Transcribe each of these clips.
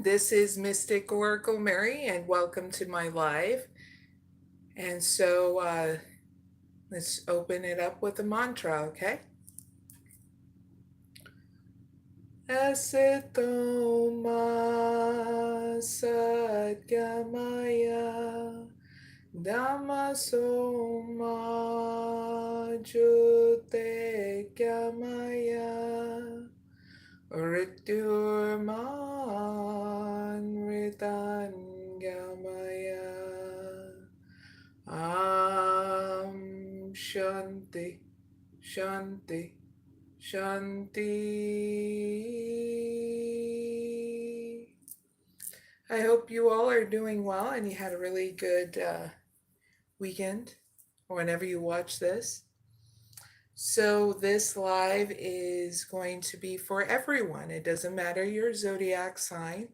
This is mysticoraclemary, and welcome to my live. And so let's open it up with a mantra, okay? Asito ma sadgamaya dhammaso ma jyote gamaya Rityurman Ritangamaya Shanti Shanti Shanti. I hope you all are doing well and you had a really good weekend or whenever you watch this. So this live is going to be for everyone. It doesn't matter your zodiac sign.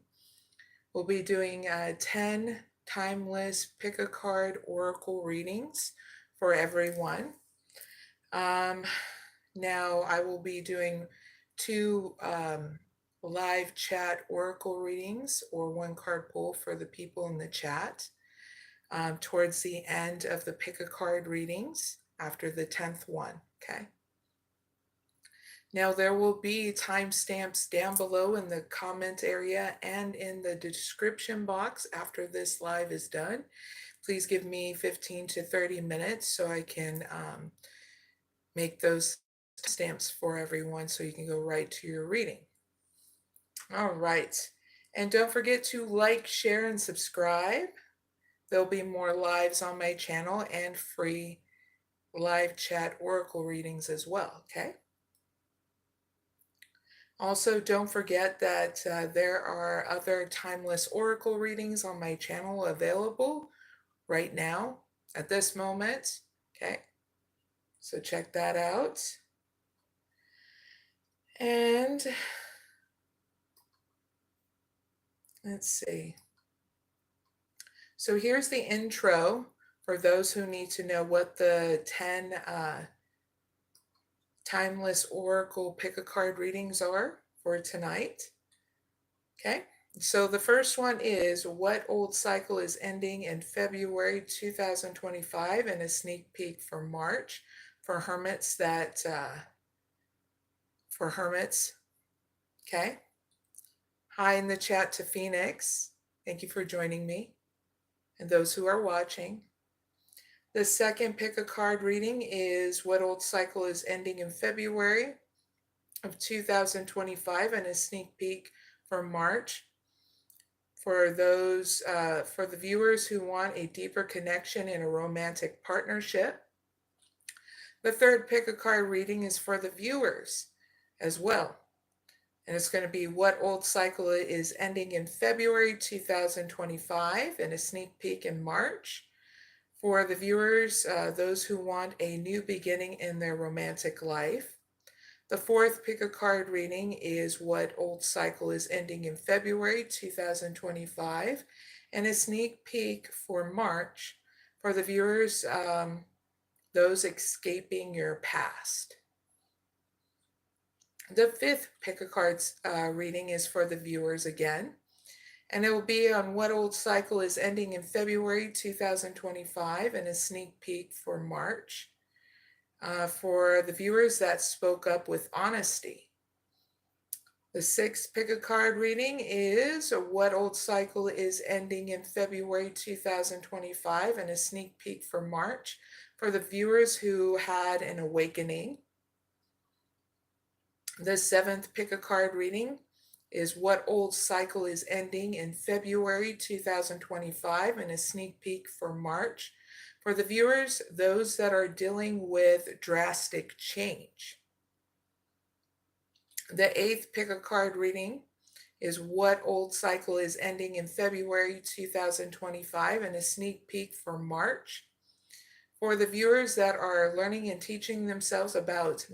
We'll be doing 10 timeless pick a card oracle readings for everyone. Now I will be doing 2 live chat oracle readings or 1 card pull for the people in the chat towards the end of the pick a card readings after the 10th one. Okay. Now there will be timestamps down below in the comment area and in the description box after this live is done. Please give me 15 to 30 minutes so I can make those stamps for everyone so you can go right to your reading. All right. And don't forget to like, share, and subscribe. There'll be more lives on my channel and free live chat oracle readings as well, okay? Also, don't forget that there are other timeless oracle readings on my channel available right now at this moment, okay? So check that out. And let's see. So here's the intro for those who need to know what the 10 timeless oracle pick a card readings are for tonight. Okay, so the first one is what old cycle is ending in February 2025 and a sneak peek for March for hermits okay. Hi in the chat to Phoenix. Thank you for joining me and those who are watching. The second pick a card reading is what old cycle is ending in February of 2025 and a sneak peek for March for those for the viewers who want a deeper connection in a romantic partnership. The third pick a card reading is for the viewers as well. And it's going to be what old cycle is ending in February 2025 and a sneak peek in March. For the viewers, those who want a new beginning in their romantic life. The fourth pick a card reading is what old cycle is ending in February 2025 and a sneak peek for March for the viewers, those escaping your past. The fifth pick a cards reading is for the viewers again. And it will be on what old cycle is ending in February 2025 and a sneak peek for March for the viewers that spoke up with honesty. The sixth pick a card reading is what old cycle is ending in February 2025 and a sneak peek for March for the viewers who had an awakening. The seventh pick a card reading is what old cycle is ending in February 2025 and a sneak peek for March for the viewers, those that are dealing with drastic change. The eighth pick a card reading is what old cycle is ending in February 2025 and a sneak peek for March for the viewers that are learning and teaching themselves about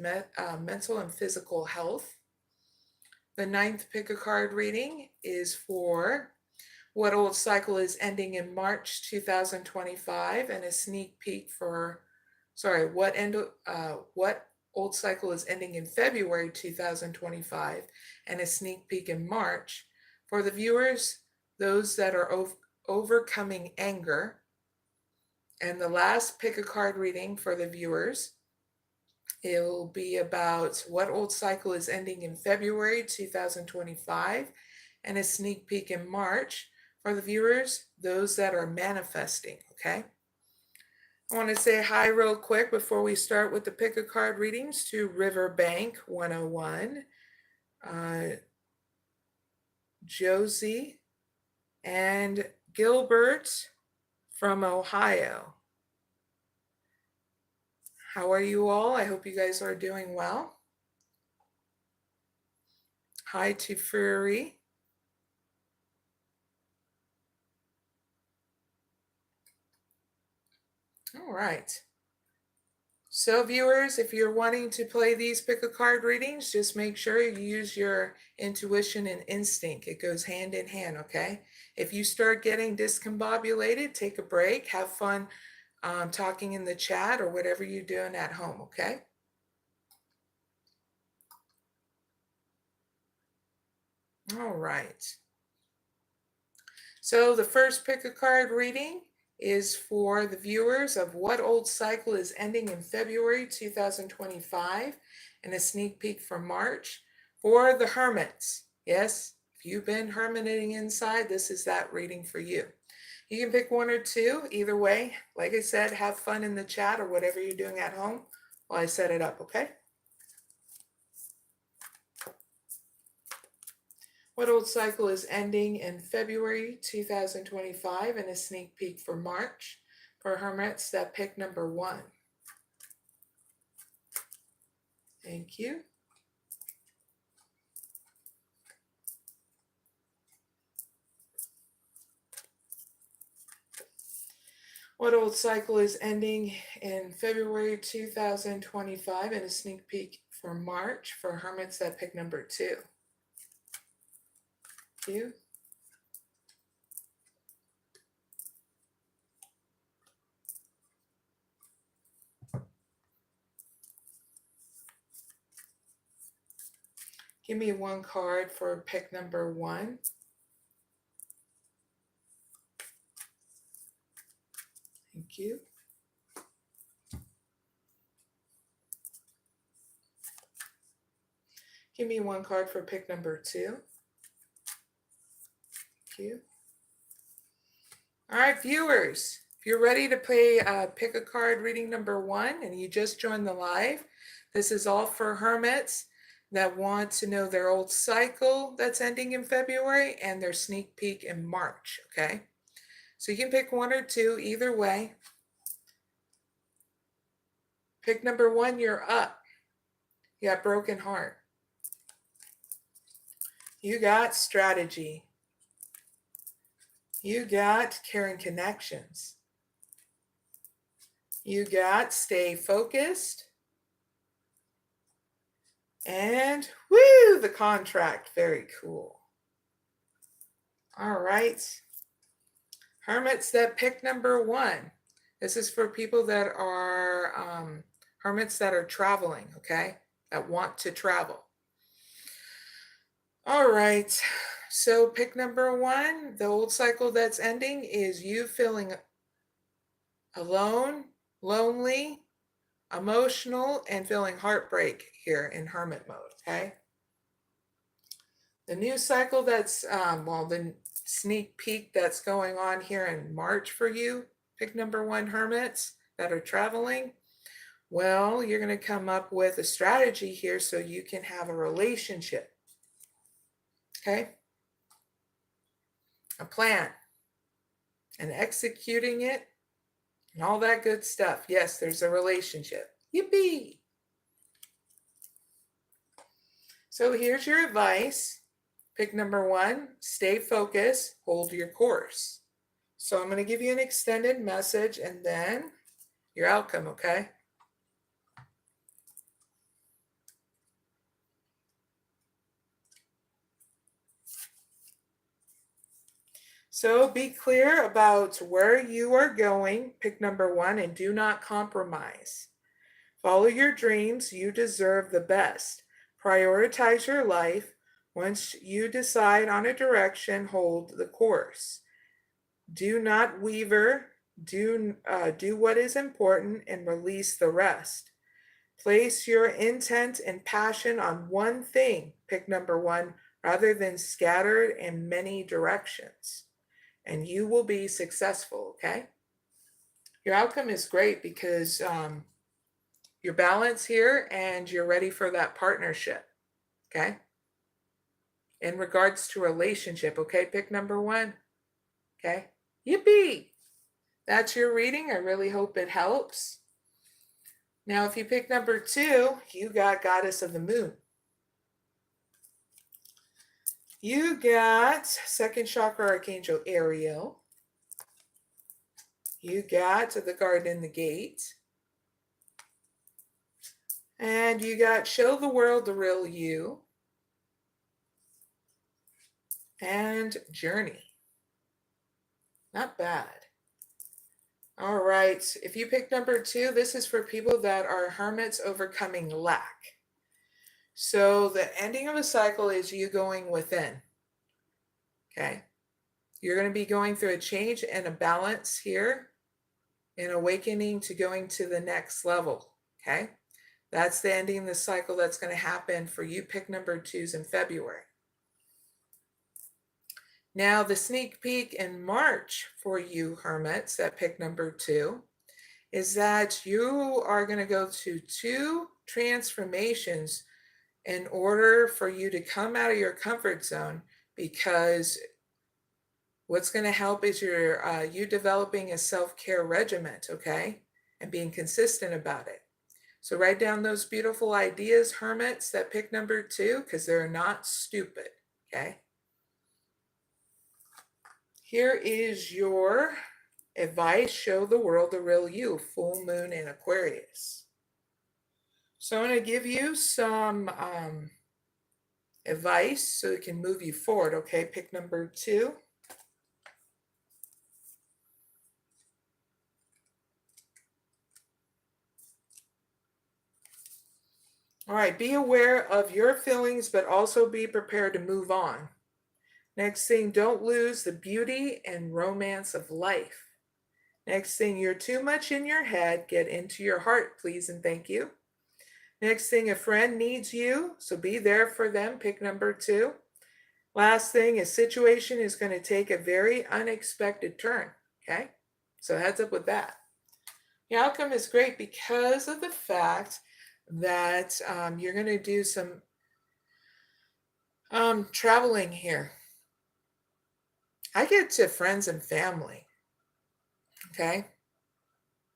mental and physical health. The ninth pick a card reading is for what old cycle is ending in March 2025 and a sneak peek for, what old cycle is ending in February 2025 and a sneak peek in March For the viewers, those that are overcoming anger. And the last pick a card reading for the viewers, it will be about what old cycle is ending in February 2025 and a sneak peek in March for the viewers, those that are manifesting, okay? I want to say hi real quick before we start with the pick a card readings to Riverbank 101, Josie, and Gilbert from Ohio. How are you all? I hope you guys are doing well. Hi to Fury. All right. So viewers, if you're wanting to play these pick a card readings, just make sure you use your intuition and instinct. It goes hand in hand, okay? If you start getting discombobulated, take a break, have fun talking in the chat or whatever you're doing at home, okay? All right. So the first pick a card reading is for the viewers of what old cycle is ending in February 2025 and a sneak peek for March for the hermits. Yes, if you've been hermiting inside, this is that reading for you. You can pick one or two, either way. Like I said, have fun in the chat or whatever you're doing at home while I set it up, okay? What old cycle is ending in February 2025 and a sneak peek for March for hermits that pick number 1. Thank you. What old cycle is ending in February 2025 and a sneak peek for March for hermits that pick number 2. Thank you. Give me one card for pick number 1. Thank you. Give me one card for pick number 2. Thank you. All right, viewers, if you're ready to play pick a card reading number 1 and you just joined the live, this is all for hermits that want to know their old cycle that's ending in February and their sneak peek in March, okay? So you can pick one or two, either way. Pick number 1, you're up. You got broken heart. You got strategy. You got caring connections. You got stay focused. And woo, the contract, very cool. All right. Hermits that pick number 1. This is for people that are hermits that are traveling, okay? That want to travel. All right. So pick number 1, the old cycle that's ending is you feeling alone, lonely, emotional, and feeling heartbreak here in hermit mode, okay? The new cycle that's, the sneak peek that's going on here in March for you, pick number 1 hermits that are traveling. Well, you're going to come up with a strategy here so you can have a relationship, okay? A plan and executing it and all that good stuff. Yes, there's a relationship. Yippee! So here's your advice. Pick number 1, stay focused, hold your course. So I'm going to give you an extended message and then your outcome, okay? So be clear about where you are going, pick number 1, and do not compromise. Follow your dreams, you deserve the best. Prioritize your life, Once you decide on a direction, hold the course. Do not waver. Do what is important and release the rest. Place your intent and passion on one thing, pick number one, rather than scattered in many directions, and you will be successful, okay? Your outcome is great because you're balanced here and you're ready for that partnership, okay? In regards to relationship, okay, pick number one, okay? Yippee! That's your reading. I really hope it helps. Now, if you pick number two, you got Goddess of the Moon. You got second chakra Archangel Ariel. You got the Garden, the Gate. And you got Show the World the Real You. And Journey. Not bad. All right. If you pick number two, this is for people that are hermits overcoming lack. So the ending of a cycle is you going within. Okay. You're going to be going through a change and a balance here, an awakening to going to the next level. Okay. That's the ending of the cycle that's going to happen for you. Pick number twos in February. Now, the sneak peek in March for you hermits that pick number two is that you are going to go to two transformations in order for you to come out of your comfort zone, because what's going to help is you developing a self-care regimen, okay, and being consistent about it. So write down those beautiful ideas, hermits that pick number two, because they're not stupid, okay? Here is your advice. Show the world the real you, full moon in Aquarius. So I'm going to give you some advice so it can move you forward, okay? Pick number two. All right, be aware of your feelings, but also be prepared to move on. Next thing, don't lose the beauty and romance of life. Next thing, you're too much in your head. Get into your heart, please and thank you. Next thing, a friend needs you, so be there for them. Pick number two. Last thing, a situation is going to take a very unexpected turn, okay? So heads up with that. The outcome is great because of the fact that you're going to do some traveling here. I get to friends and family, okay?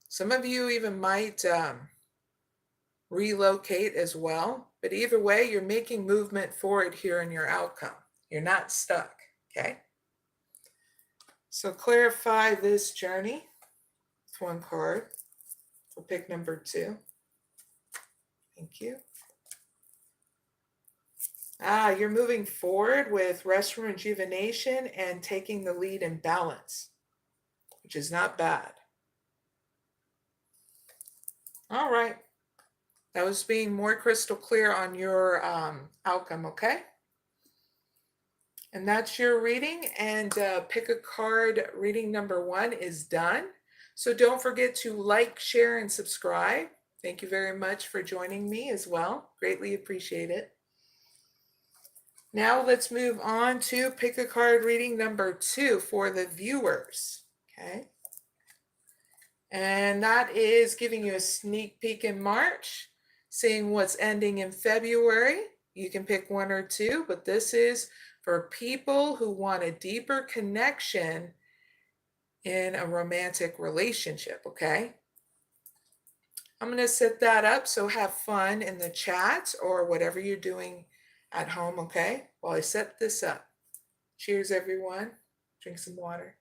Some of you even might relocate as well, but either way, you're making movement forward here in your outcome. You're not stuck, okay? So clarify this journey with one card for pick number two. Thank you. You're moving forward with rest and rejuvenation and taking the lead in balance, which is not bad. All right. That was being more crystal clear on your outcome, okay? And that's your reading. And pick a card. Reading number one is done. So don't forget to like, share, and subscribe. Thank you very much for joining me as well. Greatly appreciate it. Now let's move on to pick a card reading number two for the viewers, okay? And that is giving you a sneak peek in March, seeing what's ending in February. You can pick one or two, but this is for people who want a deeper connection in a romantic relationship, okay? I'm going to set that up, so have fun in the chat or whatever you're doing at home, okay? While I set this up. Cheers, everyone. Drink some water.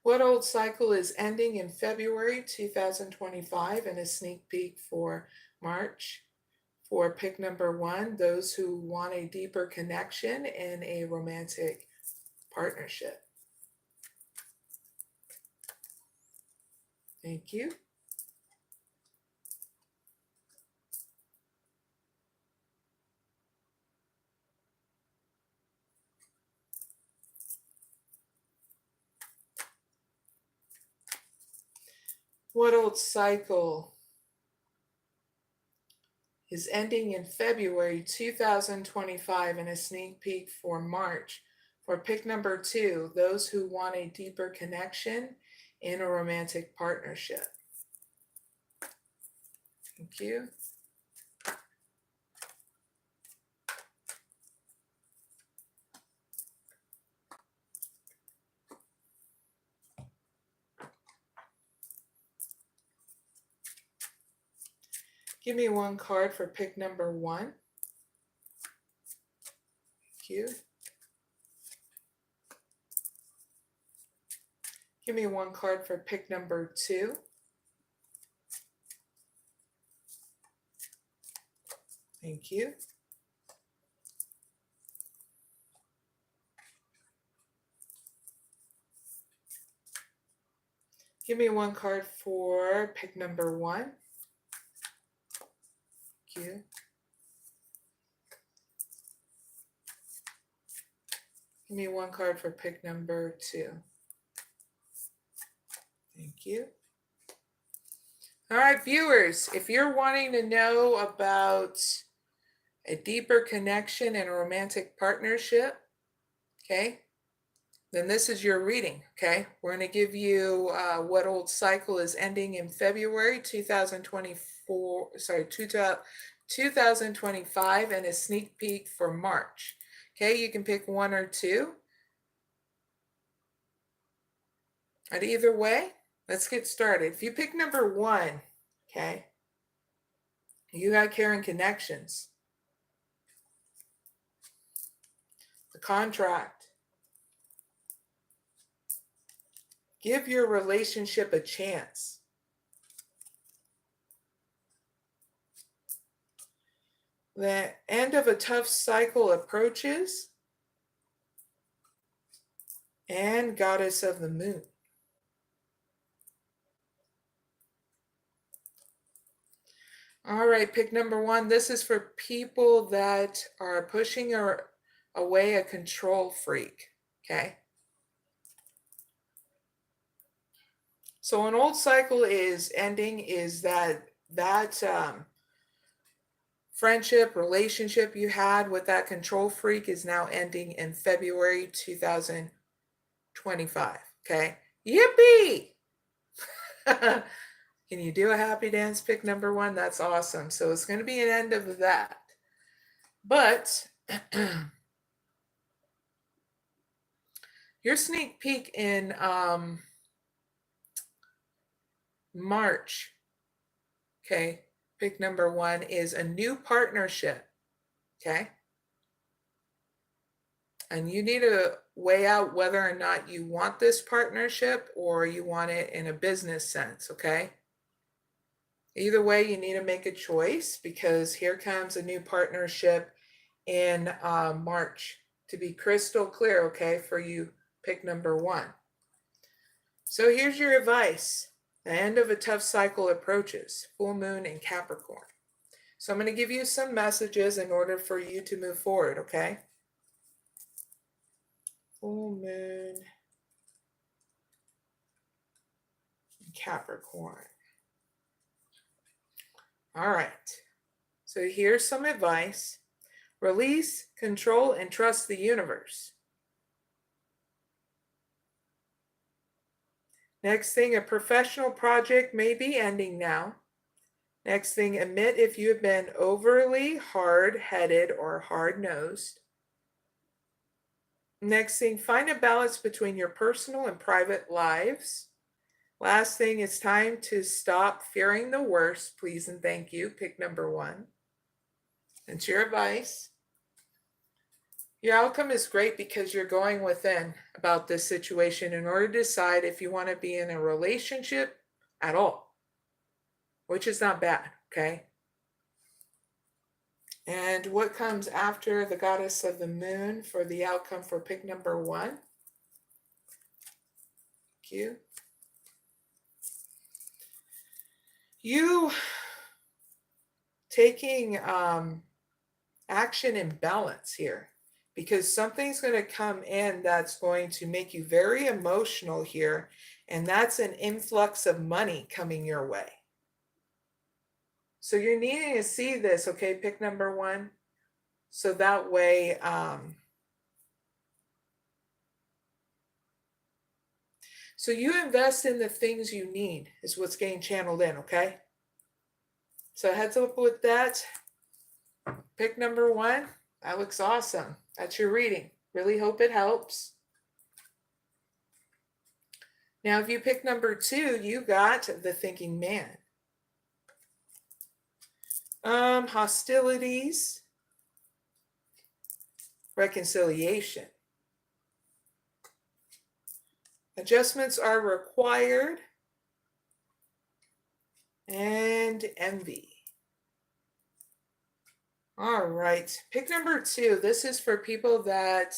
What old cycle is ending in February 2025 and a sneak peek for March? For pick number one, those who want a deeper connection in a romantic partnership. Thank you. What old cycle is ending in February 2025 and a sneak peek for March? For pick number 2, those who want a deeper connection in a romantic partnership. Thank you. Give me one card for pick number 1. Thank you. Give me one card for pick number 2. Thank you. Give me one card for pick number 1. Thank you. Give me one card for pick number 2. Thank you. All right, viewers, if you're wanting to know about a deeper connection in a romantic partnership, okay, then this is your reading, okay? We're going to give you what old cycle is ending in February 2025 and a sneak peek for March. Okay, you can pick 1 or 2. And either way, let's get started. If you pick number 1, okay, you got caring connections. The contract. Give your relationship a chance. The end of a tough cycle approaches. And Goddess of the Moon. All right, pick number 1. This is for people that are pushing away a control freak, okay? So an old cycle is ending is that friendship, relationship you had with that control freak is now ending in February 2025, okay? Yippee! Can you do a happy dance? Pick number 1. That's awesome. So it's going to be an end of that. But your sneak peek in March, okay, pick number 1 is a new partnership, okay? And you need to weigh out whether or not you want this partnership or you want it in a business sense, okay? Either way, you need to make a choice because here comes a new partnership in March. To be crystal clear, okay, for you, pick number 1. So here's your advice. The end of a tough cycle approaches. Full moon in Capricorn. So I'm going to give you some messages in order for you to move forward, okay? Full moon in Capricorn. All right. So here's some advice. Release, control, and trust the universe. Next thing, a professional project may be ending now. Next thing, admit if you have been overly hard-headed or hard-nosed. Next thing, find a balance between your personal and private lives. Last thing, it's time to stop fearing the worst. Please and thank you. Pick number 1. That's your advice. Your outcome is great because you're going within about this situation in order to decide if you want to be in a relationship at all, which is not bad, okay? And what comes after the Goddess of the Moon for the outcome for pick number 1? Thank you. you taking action in balance here, because something's going to come in that's going to make you very emotional here, and that's an influx of money coming your way. So you're needing to see this, okay, pick number 1. So that way, so you invest in the things you need is what's getting channeled in, okay? So heads up with that. Pick number 1. That looks awesome. That's your reading. Really hope it helps. Now, if you pick number 2, you got the thinking man. Hostilities, reconciliation. Adjustments are required, and envy. All right, pick number 2. This is for people that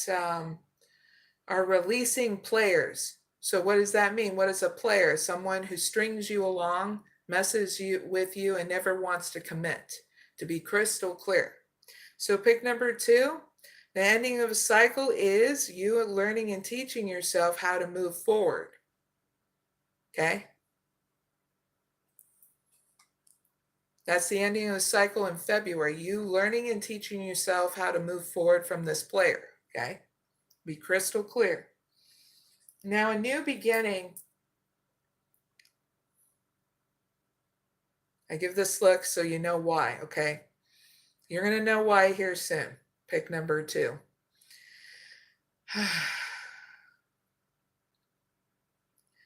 are releasing players. So what does that mean? What is a player? Someone who strings you along, messes with you, and never wants to commit, to be crystal clear. So pick number 2. The ending of a cycle is you learning and teaching yourself how to move forward. Okay? That's the ending of the cycle in February. You learning and teaching yourself how to move forward from this player. Okay? Be crystal clear. Now, a new beginning. I give this look so you know why, okay? You're going to know why here soon. Pick number 2.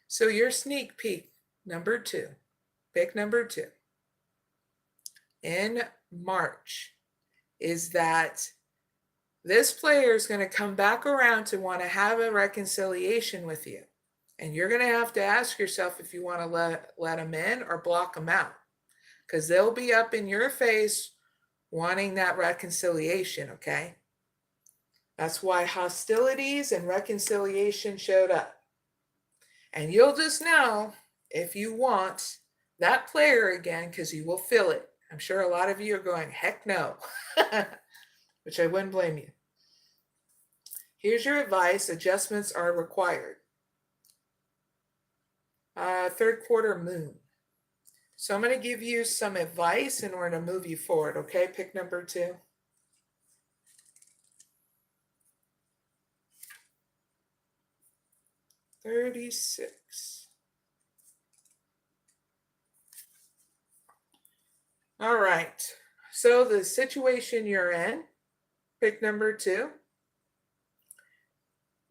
So your sneak peek, number 2. Pick number 2. In March is that this player is going to come back around to want to have a reconciliation with you. And you're going to have to ask yourself if you want to let them in or block them out. Because they'll be up in your face wanting that reconciliation, okay? That's why hostilities and reconciliation showed up. And you'll just know if you want that player again, because you will feel it. I'm sure a lot of you are going, heck no, which I wouldn't blame you. Here's your advice. Adjustments are required. Third quarter moon. So I'm going to give you some advice in order to move you forward, okay? Pick number 2. $36. All right. So the situation you're in, pick number 2.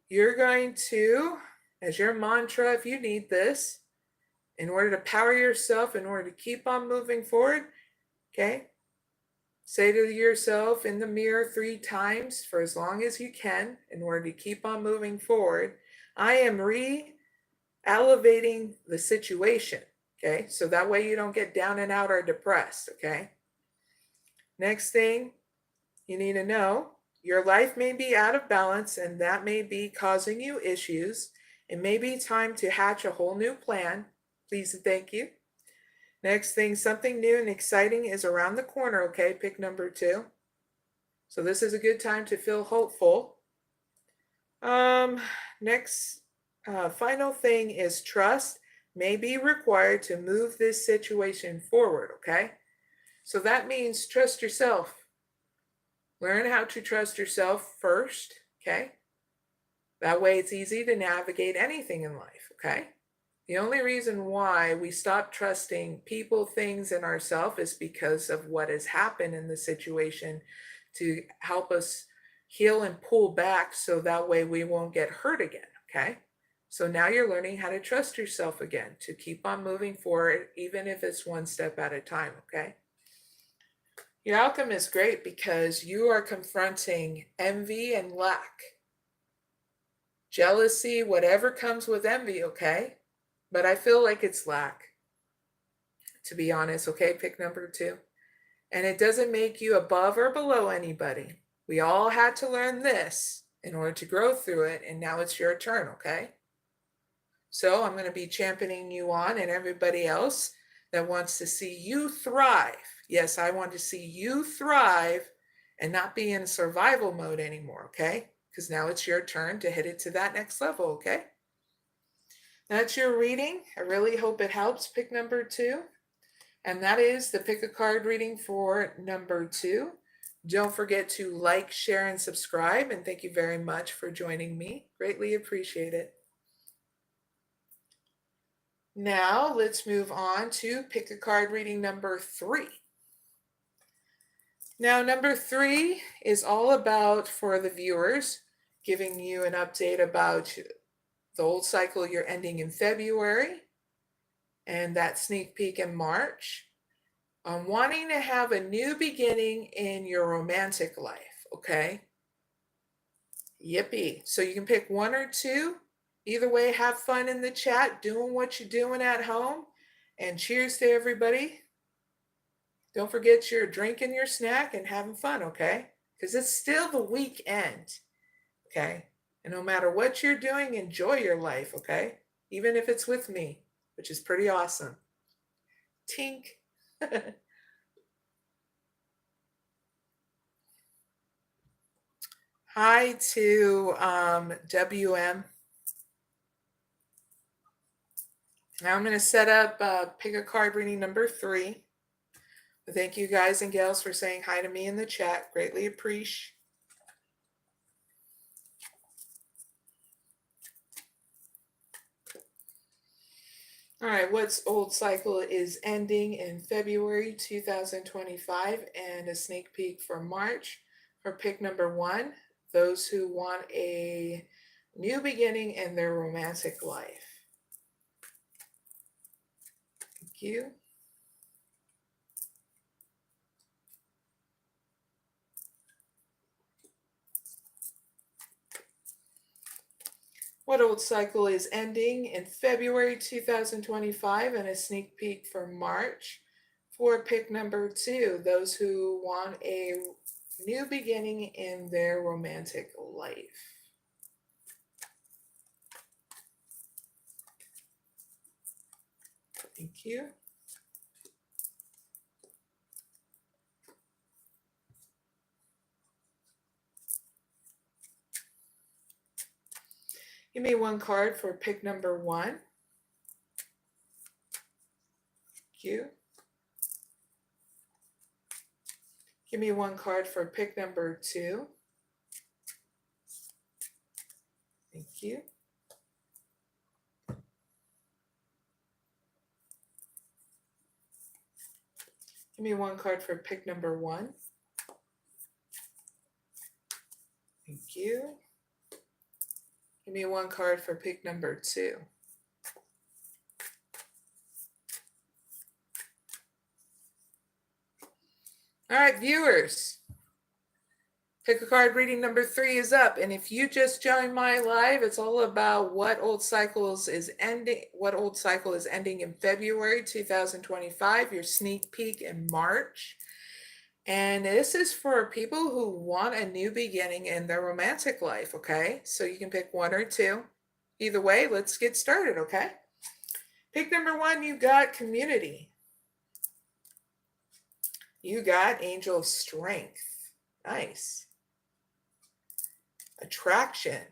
You're going to, as your mantra, if you need this, in order to power yourself, in order to keep on moving forward, okay? Say to yourself in the mirror 3 times for as long as you can in order to keep on moving forward. I am re-elevating the situation, okay? So that way you don't get down and out or depressed, okay? Next thing you need to know, your life may be out of balance and that may be causing you issues. It may be time to hatch a whole new plan. Please and thank you. Next thing, something new and exciting is around the corner, okay? Pick number 2. So this is a good time to feel hopeful. Next, final thing is trust may be required to move this situation forward, okay? So that means trust yourself. Learn how to trust yourself first, okay? That way it's easy to navigate anything in life, okay? The only reason why we stop trusting people, things, and ourselves is because of what has happened in the situation to help us heal and pull back so that way we won't get hurt again, okay? So now you're learning how to trust yourself again, to keep on moving forward, even if it's one step at a time, okay? Your outcome is great because you are confronting envy and lack. Jealousy, whatever comes with envy, okay? But I feel like it's lack, to be honest, okay? Pick number 2. And it doesn't make you above or below anybody. We all had to learn this in order to grow through it, and now it's your turn, okay? So I'm going to be championing you on and everybody else that wants to see you thrive. Yes, I want to see you thrive and not be in survival mode anymore, okay? Because now it's your turn to hit it to that next level, okay? That's your reading. I really hope it helps. Pick number 2. And that is the pick a card reading for number 2. Don't forget to like, share, and subscribe. And thank you very much for joining me. Greatly appreciate it. Now let's move on to pick a card reading number 3. Now, number 3 is all about, for the viewers, giving you an update about the old cycle you're ending in February and that sneak peek in March. I'm wanting to have a new beginning in your romantic life, okay? Yippee. So you can pick 1 or 2. Either way, have fun in the chat, doing what you're doing at home. And cheers to everybody. Don't forget you're drinking your snack and having fun, okay? Because it's still the weekend, okay? And no matter what you're doing, enjoy your life, okay? Even if it's with me, which is pretty awesome. Tink. Hi to WM. Now I'm going to set up pick a card reading number 3. Thank you guys and gals for saying hi to me in the chat. Greatly appreciate. All right, what's old cycle is ending in February 2025 and a sneak peek for March for pick number 1, those who want a new beginning in their romantic life. Thank you. What old cycle is ending in February 2025 and a sneak peek for March for pick number 2, those who want a new beginning in their romantic life. Thank you. Give me 1 card for pick number 1. Thank you. Give me 1 card for pick number 2. Thank you. Give me 1 card for pick number 1. Thank you. Give me 1 card for pick number 2. All right, viewers. Pick a card reading number 3 is up. And if you just joined my live, it's all about what old cycle is ending in February 2025, your sneak peek in March. And this is for people who want a new beginning in their romantic life, okay? So you can pick 1 or 2. Either way, let's get started, okay? Pick number 1, you got community. You got angel of strength. Nice. Attraction.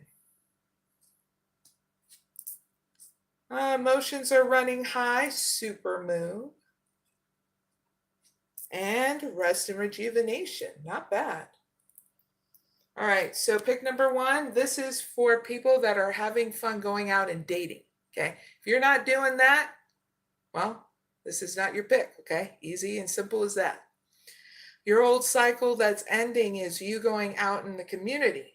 Emotions are running high. Super moon. And rest and rejuvenation. Not bad. All right, so pick number 1. This is for people that are having fun going out and dating, okay? If you're not doing that, well, this is not your pick, okay? Easy and simple as that. Your old cycle that's ending is you going out in the community.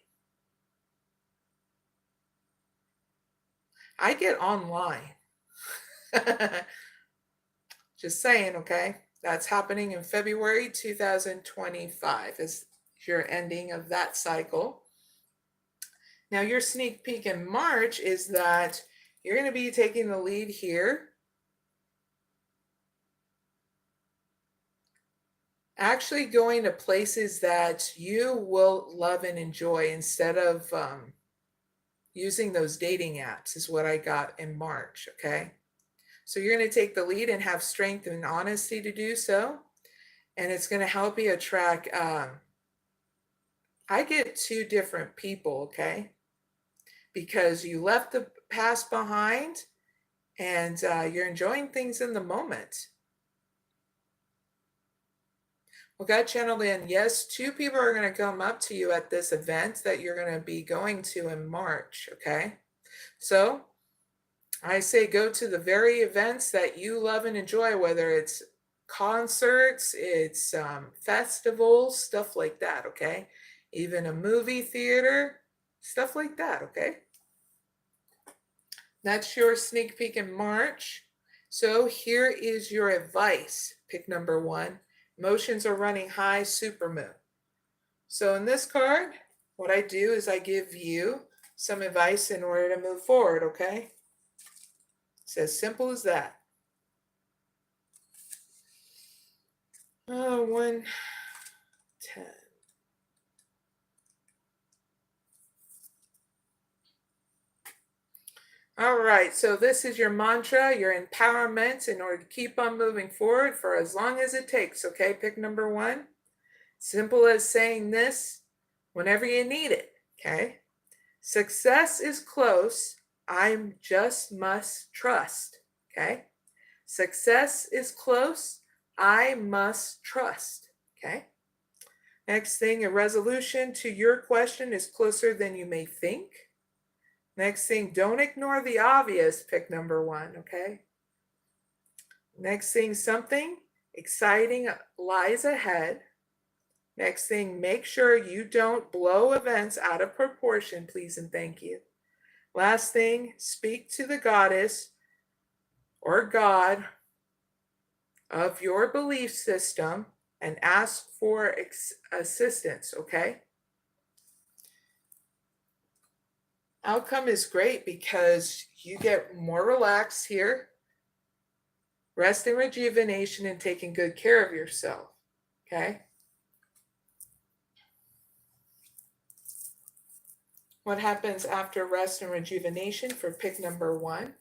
I get online. Just saying, okay? That's happening in February 2025 is your ending of that cycle. Now, your sneak peek in March is that you're going to be taking the lead here. Actually going to places that you will love and enjoy instead of using those dating apps is what I got in March, okay? So you're going to take the lead and have strength and honesty to do so. And it's going to help you attract, I get 2 different people, okay? Because you left the past behind and you're enjoying things in the moment. Well, God channeled in, yes, 2 people are going to come up to you at this event that you're going to be going to in March, okay? So I say go to the very events that you love and enjoy, whether it's concerts, it's festivals, stuff like that, okay? Even a movie theater, stuff like that, okay? That's your sneak peek in March. So here is your advice. Pick number 1. Emotions are running high, supermoon. So in this card, what I do is I give you some advice in order to move forward, okay? It's as simple as that. 1, 10. All right, so this is your mantra, your empowerment in order to keep on moving forward for as long as it takes, okay? Pick number 1. Simple as saying this whenever you need it, okay? Success is close. I just must trust, okay? Success is close. I must trust, okay? Next thing, a resolution to your question is closer than you may think. Next thing, don't ignore the obvious. Pick number 1, okay? Next thing, something exciting lies ahead. Next thing, make sure you don't blow events out of proportion, please and thank you. Last thing, speak to the goddess or God of your belief system and ask for assistance, okay? Outcome is great because you get more relaxed here, rest and rejuvenation, and taking good care of yourself, okay? What happens after rest and rejuvenation for pick number 1?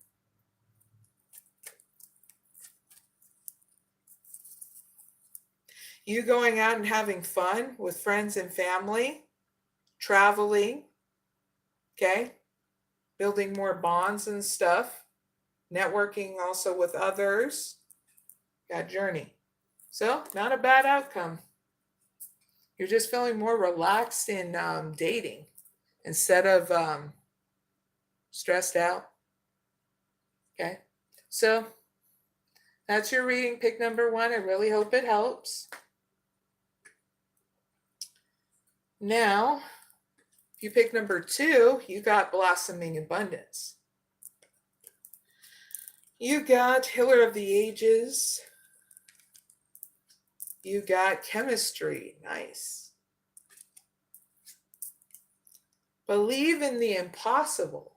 You going out and having fun with friends and family, traveling, okay? Building more bonds and stuff, networking also with others, got journey. So not a bad outcome. You're just feeling more relaxed in dating instead of stressed out. Okay, so that's your reading, pick number 1. I really hope it helps. Now, if you pick number 2, you got blossoming abundance. You got healer of the ages. You got chemistry, nice. Believe in the impossible.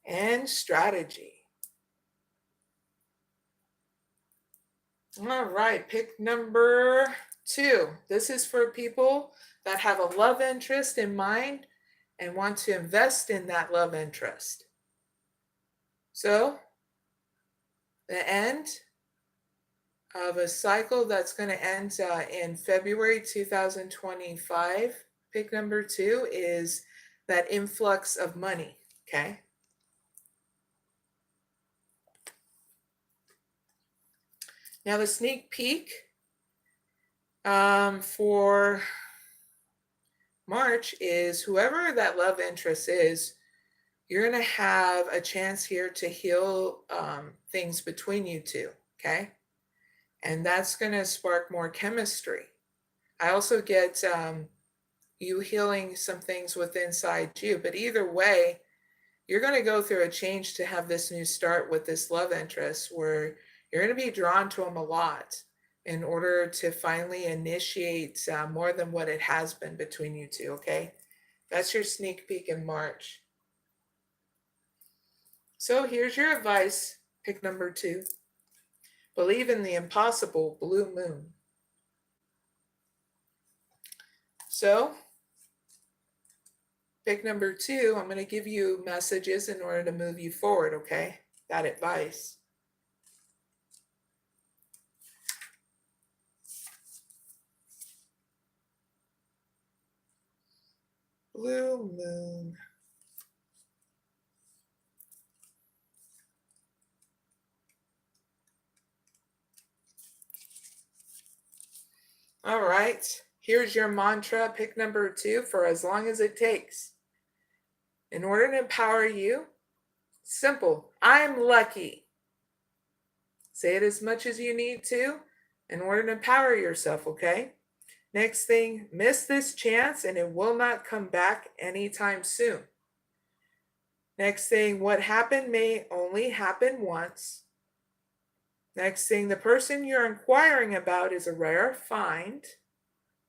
And strategy. All right, pick number 2. This is for people that have a love interest in mind and want to invest in that love interest. So, the end of a cycle that's going to end in February 2025. Pick number 2 is that influx of money, okay? Now the sneak peek for March is whoever that love interest is, you're going to have a chance here to heal things between you 2, okay? And that's going to spark more chemistry. I also get you healing some things within inside you. But either way, you're going to go through a change to have this new start with this love interest where you're going to be drawn to them a lot in order to finally initiate more than what it has been between you 2, okay? That's your sneak peek in March. So here's your advice, pick number 2. Believe in the impossible, blue moon. So, Pick number 2, I'm going to give you messages in order to move you forward, okay? That advice. Blue moon. All right, here's your mantra, pick number 2, for as long as it takes. In order to empower you, simple, I'm lucky. Say it as much as you need to in order to empower yourself, okay? Next thing, miss this chance and it will not come back anytime soon. Next thing, what happened may only happen once. Next thing, the person you're inquiring about is a rare find.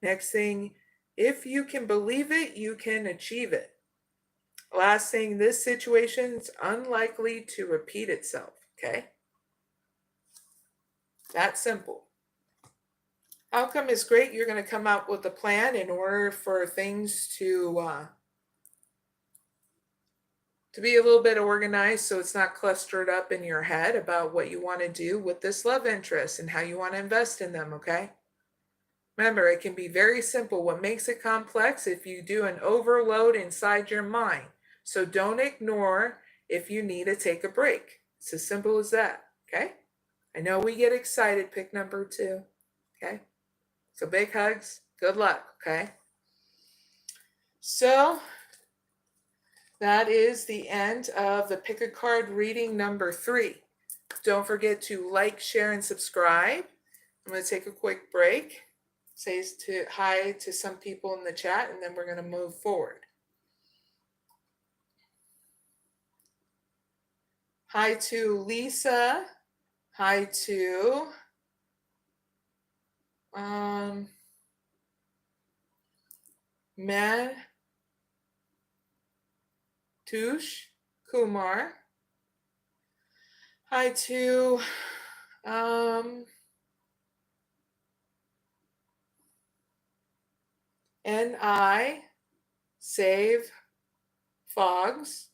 Next thing, if you can believe it, you can achieve it. Last thing, this situation is unlikely to repeat itself, okay? That simple. Outcome is great. You're going to come up with a plan in order for things to be a little bit organized so it's not clustered up in your head about what you want to do with this love interest and how you want to invest in them, okay? Remember, it can be very simple. What makes it complex if you do an overload inside your mind. So don't ignore if you need to take a break. It's as simple as that, okay? I know we get excited, pick number 2, okay? So big hugs, good luck, okay? So that is the end of the pick a card reading number 3. Don't forget to like, share, and subscribe. I'm going to take a quick break, say hi to some people in the chat, and then we're going to move forward. Hi to Lisa. Hi to Tush Kumar. Hi to N.I. Save Fogs.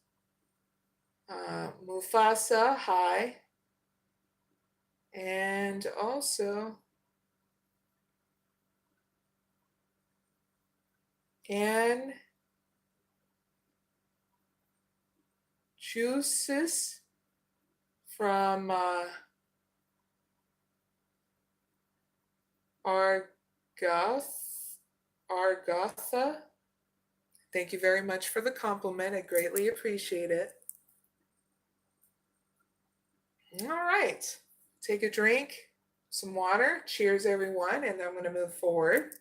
Mufasa, hi. And also Anne Juices from Argotha. Thank you very much for the compliment. I greatly appreciate it. All right, take a drink, some water. Cheers, everyone, and I'm going to move forward.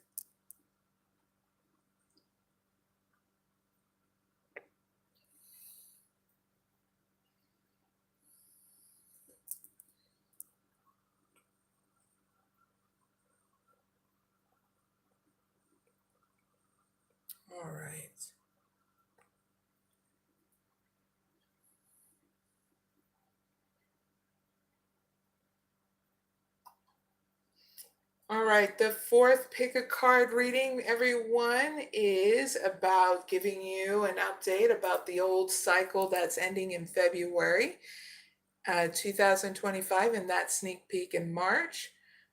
All right. All right, the 4th pick a card reading, everyone, is about giving you an update about the old cycle that's ending in February 2025, and that sneak peek in March.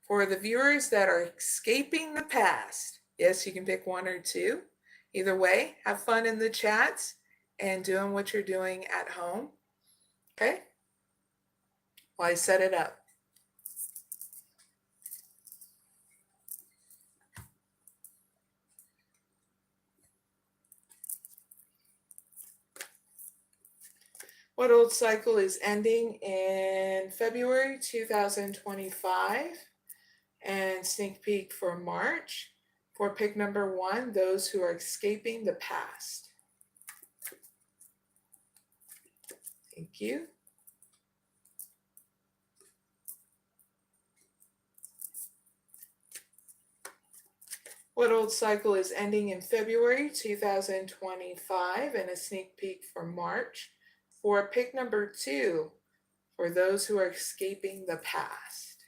For the viewers that are escaping the past, yes, you can pick 1 or 2. Either way, have fun in the chats and doing what you're doing at home, okay? While I set it up. What old cycle is ending in February 2025? And sneak peek for March. For pick number 1, those who are escaping the past. Thank you. What old cycle is ending in February 2025? And a sneak peek for March. For pick number 2, for those who are escaping the past.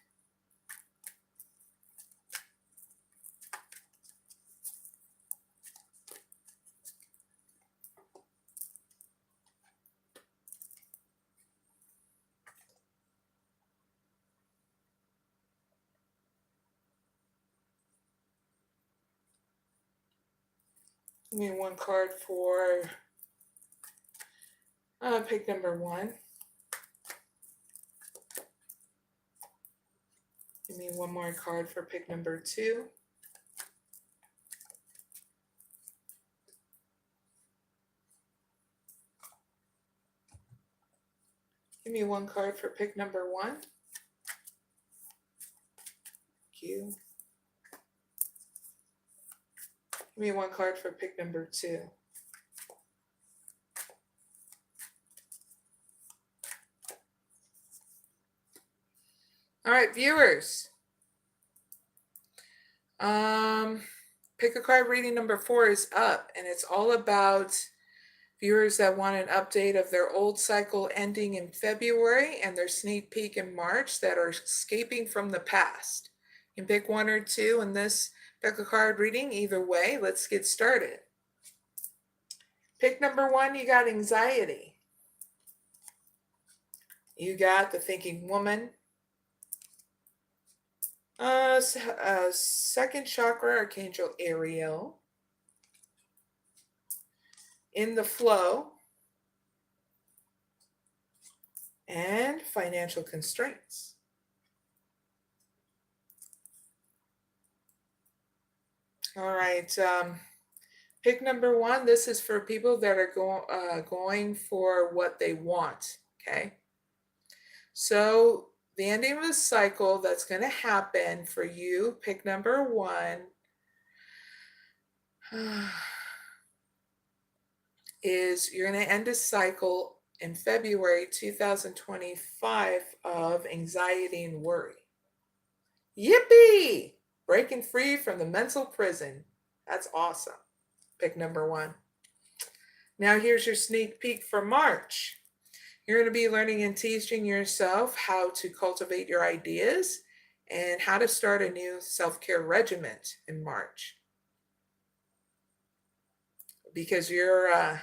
Give me one card for pick number 1. Give me one more card for pick number 2. Give me one card for pick number 1. Thank you. Give me one card for pick number 2. All right, viewers. Pick a card reading number 4 is up, and it's all about viewers that want an update of their old cycle ending in February and their sneak peek in March that are escaping from the past. You can pick 1 or 2 in this pick a card reading. Either way, let's get started. Pick number 1, you got anxiety. You got the thinking woman. Second chakra, Archangel Ariel. In the flow. And financial constraints. All right. Pick number 1. This is for people that are going for what they want. Okay. So the ending of the cycle that's going to happen for you, pick number 1, is you're going to end a cycle in February 2025 of anxiety and worry. Yippee! Breaking free from the mental prison. That's awesome. Pick number 1. Now here's your sneak peek for March. You're going to be learning and teaching yourself how to cultivate your ideas and how to start a new self-care regimen in March. Because you're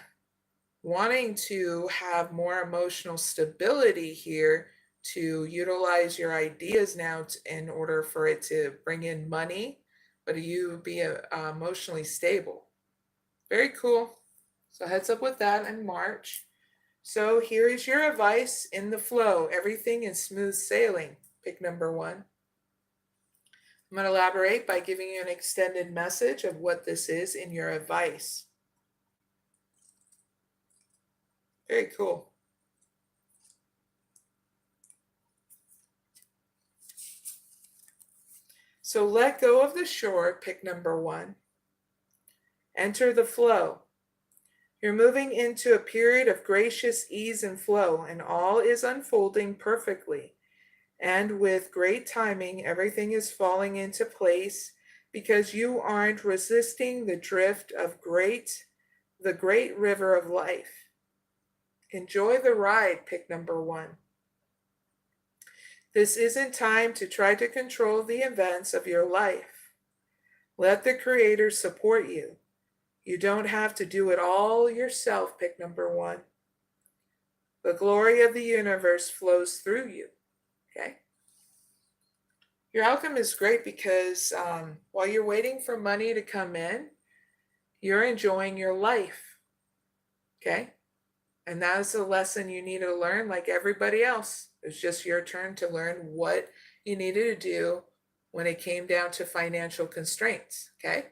wanting to have more emotional stability here to utilize your ideas now in order for it to bring in money, but you be emotionally stable. Very cool. So heads up with that in March. So here is your advice in the flow. Everything is smooth sailing. Pick number 1. I'm going to elaborate by giving you an extended message of what this is in your advice. Very cool. So let go of the shore. Pick number 1. Enter the flow. You're moving into a period of gracious ease and flow, and all is unfolding perfectly. And with great timing, everything is falling into place because you aren't resisting the drift of the great river of life. Enjoy the ride, pick number 1. This isn't time to try to control the events of your life. Let the Creator support you. You don't have to do it all yourself, pick number 1. The glory of the universe flows through you, okay? Your outcome is great because while you're waiting for money to come in, you're enjoying your life, okay? And that is a lesson you need to learn like everybody else. It's just your turn to learn what you needed to do when it came down to financial constraints, okay?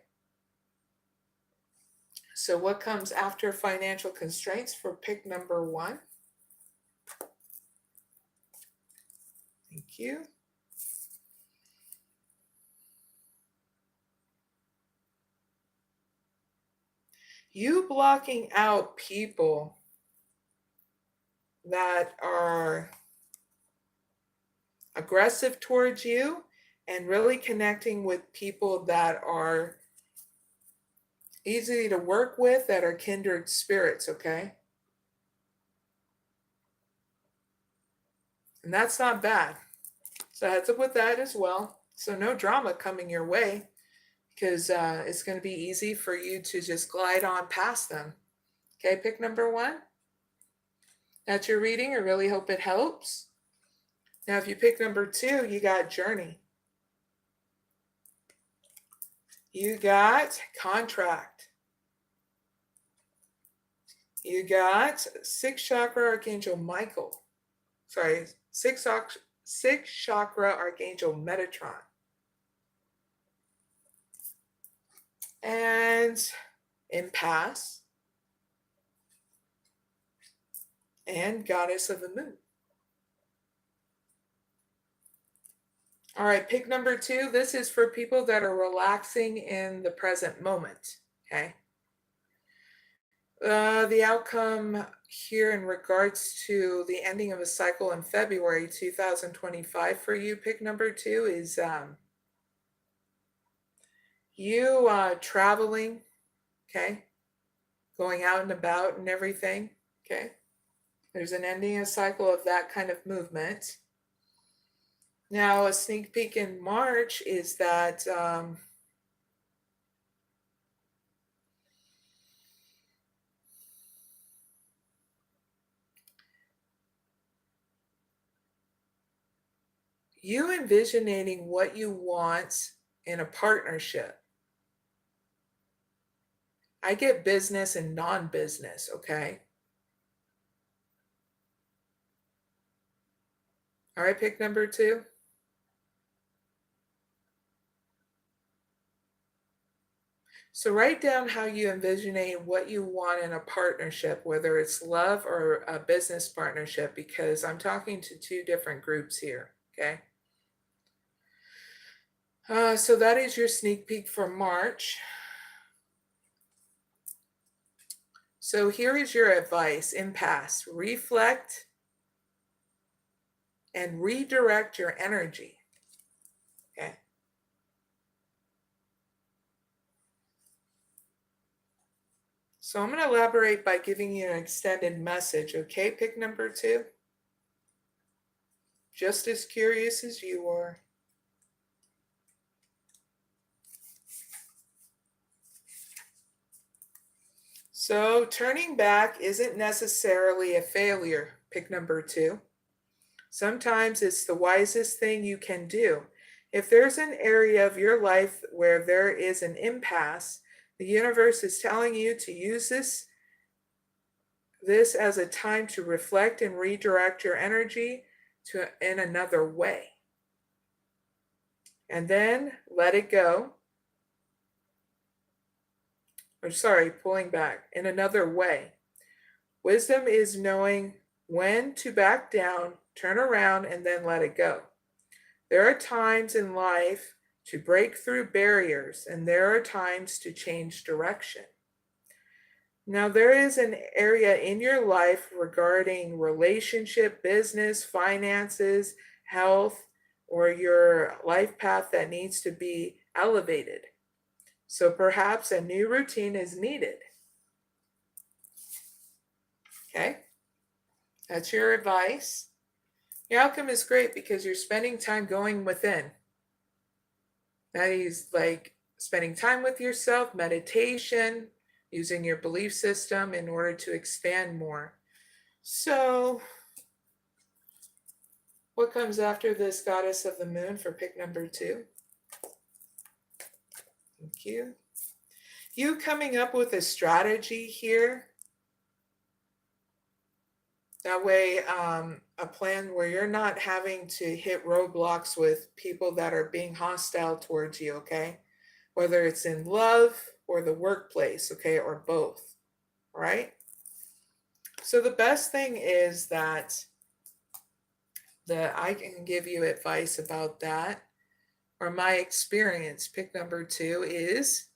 So what comes after financial constraints for pick number 1? Thank you. You blocking out people that are aggressive towards you and really connecting with people that are easy to work with, that are kindred spirits, okay? And that's not bad. So heads up with that as well. So no drama coming your way because it's going to be easy for you to just glide on past them. Okay, pick number 1. That's your reading. I really hope it helps. Now, if you pick number 2, you got journey. You got contract. You got sixth chakra Archangel Michael. Sorry, sixth chakra Archangel Metatron. And Impasse. And Goddess of the Moon. All right, pick number 2. This is for people that are relaxing in the present moment, okay? The outcome here in regards to the ending of a cycle in February 2025 for you, pick number 2, is you traveling, okay? Going out and about and everything, okay? There's an ending a cycle of that kind of movement. Now, a sneak peek in March is that you envisioning what you want in a partnership. I get business and non-business, okay? All right, pick number 2. So write down how you envisionate what you want in a partnership, whether it's love or a business partnership, because I'm talking to 2 different groups here, okay? So that is your sneak peek for March. So here is your advice. Impasse. Reflect and redirect your energy, okay? So I'm going to elaborate by giving you an extended message, okay? Pick number 2. Just as curious as you are. So turning back isn't necessarily a failure, pick number 2. Sometimes it's the wisest thing you can do. If there's an area of your life where there is an impasse, the universe is telling you to use this as a time to reflect and redirect your energy in another way. And then let it go. Pulling back in another way. Wisdom is knowing when to back down, turn around, and then let it go. There are times in life to break through barriers, and there are times to change direction. Now, there is an area in your life regarding relationship, business, finances, health, or your life path that needs to be elevated. So perhaps a new routine is needed. Okay? That's your advice. Your outcome is great because you're spending time going within. That is like spending time with yourself, meditation, using your belief system in order to expand more. So, what comes after this Goddess of the Moon for pick number 2? Thank you. You coming up with a strategy here. That way, a plan where you're not having to hit roadblocks with people that are being hostile towards you, okay? Whether it's in love or the workplace, okay, or both, right? So the best thing is that I can give you advice about that, or my experience, pick number 2 is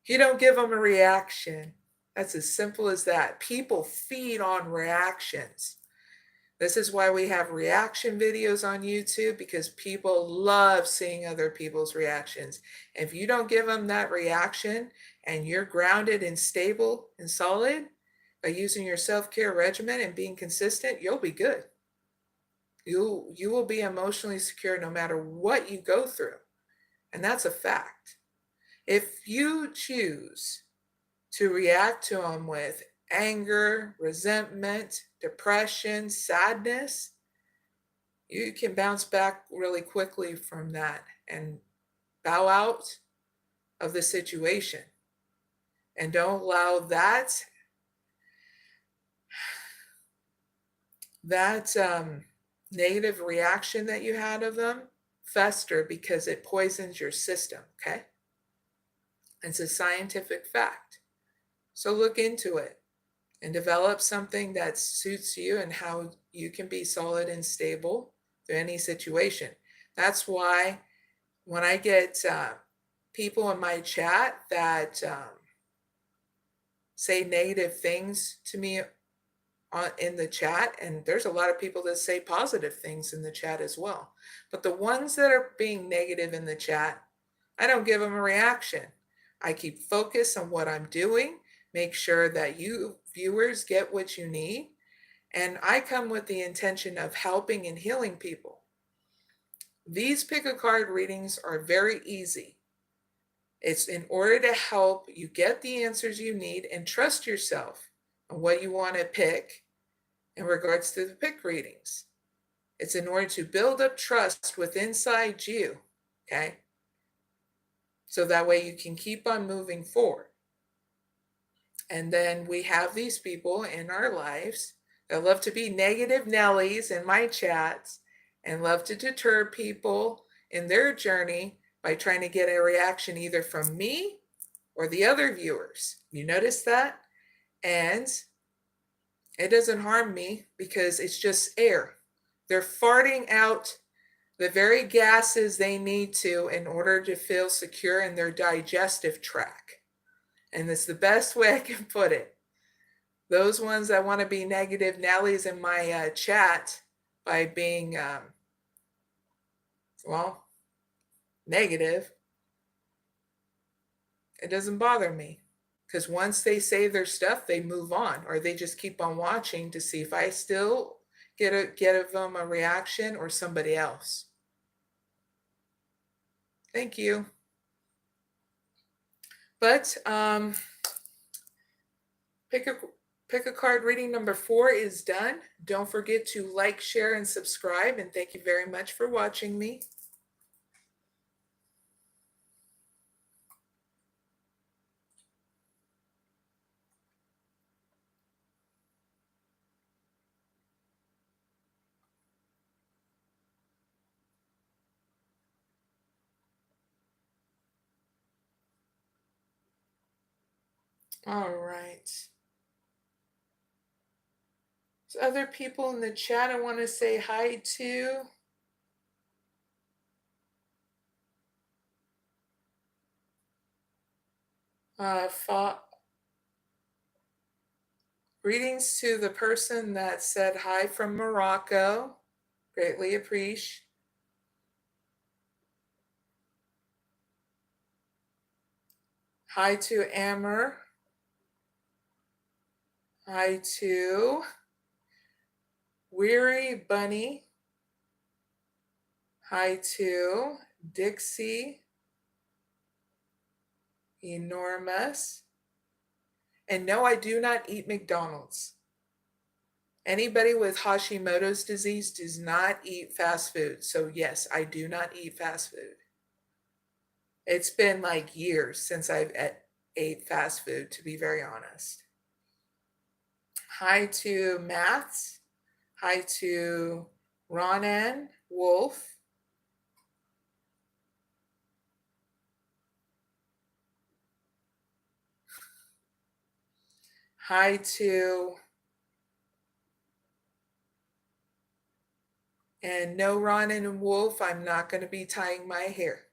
you don't give them a reaction. That's as simple as that. People feed on reactions. This is why we have reaction videos on YouTube, because people love seeing other people's reactions. If you don't give them that reaction and you're grounded and stable and solid by using your self-care regimen and being consistent, you'll be good. You will be emotionally secure no matter what you go through. And that's a fact. If you choose to react to them with anger, resentment, depression, sadness, you can bounce back really quickly from that and bow out of the situation. And don't allow that that negative reaction that you had of them fester because it poisons your system, okay? It's a scientific fact. So look into it and develop something that suits you and how you can be solid and stable through any situation. That's why when I get people in my chat that say negative things to me in the chat, and there's a lot of people that say positive things in the chat as well, but the ones that are being negative in the chat, I don't give them a reaction. I keep focused on what I'm doing, make sure that you viewers get what you need, and I come with the intention of helping and healing people. These pick a card readings are very easy. It's in order to help you get the answers you need and trust yourself on what you want to pick in regards to the pick readings. It's in order to build up trust with inside you, okay? So that way you can keep on moving forward. And then we have these people in our lives that love to be negative Nellies in my chats and love to deter people in their journey by trying to get a reaction either from me or the other viewers. You notice that? And it doesn't harm me because it's just air. They're farting out the very gases they need to in order to feel secure in their digestive tract. And it's the best way I can put it. Those ones that want to be negative Nellies in my chat by being, negative, it doesn't bother me. Because once they say their stuff, they move on, or they just keep on watching to see if I still get them a reaction or somebody else. Thank you. But pick a card reading number 4 is done. Don't forget to like, share, and subscribe. And thank you very much for watching me. All right. So other people in the chat I want to say hi to. Greetings to the person that said hi from Morocco. Greatly appreciate. Hi to Amber. Hi to Weary Bunny. Hi to Dixie Enormous. And no, I do not eat McDonald's. Anybody with Hashimoto's disease does not eat fast food. So yes, I do not eat fast food. It's been like years since I've ate fast food, to be very honest. Hi to Maths. Hi to Ronan Wolf. Hi to, and no, Ronan and Wolf, I'm not going to be tying my hair.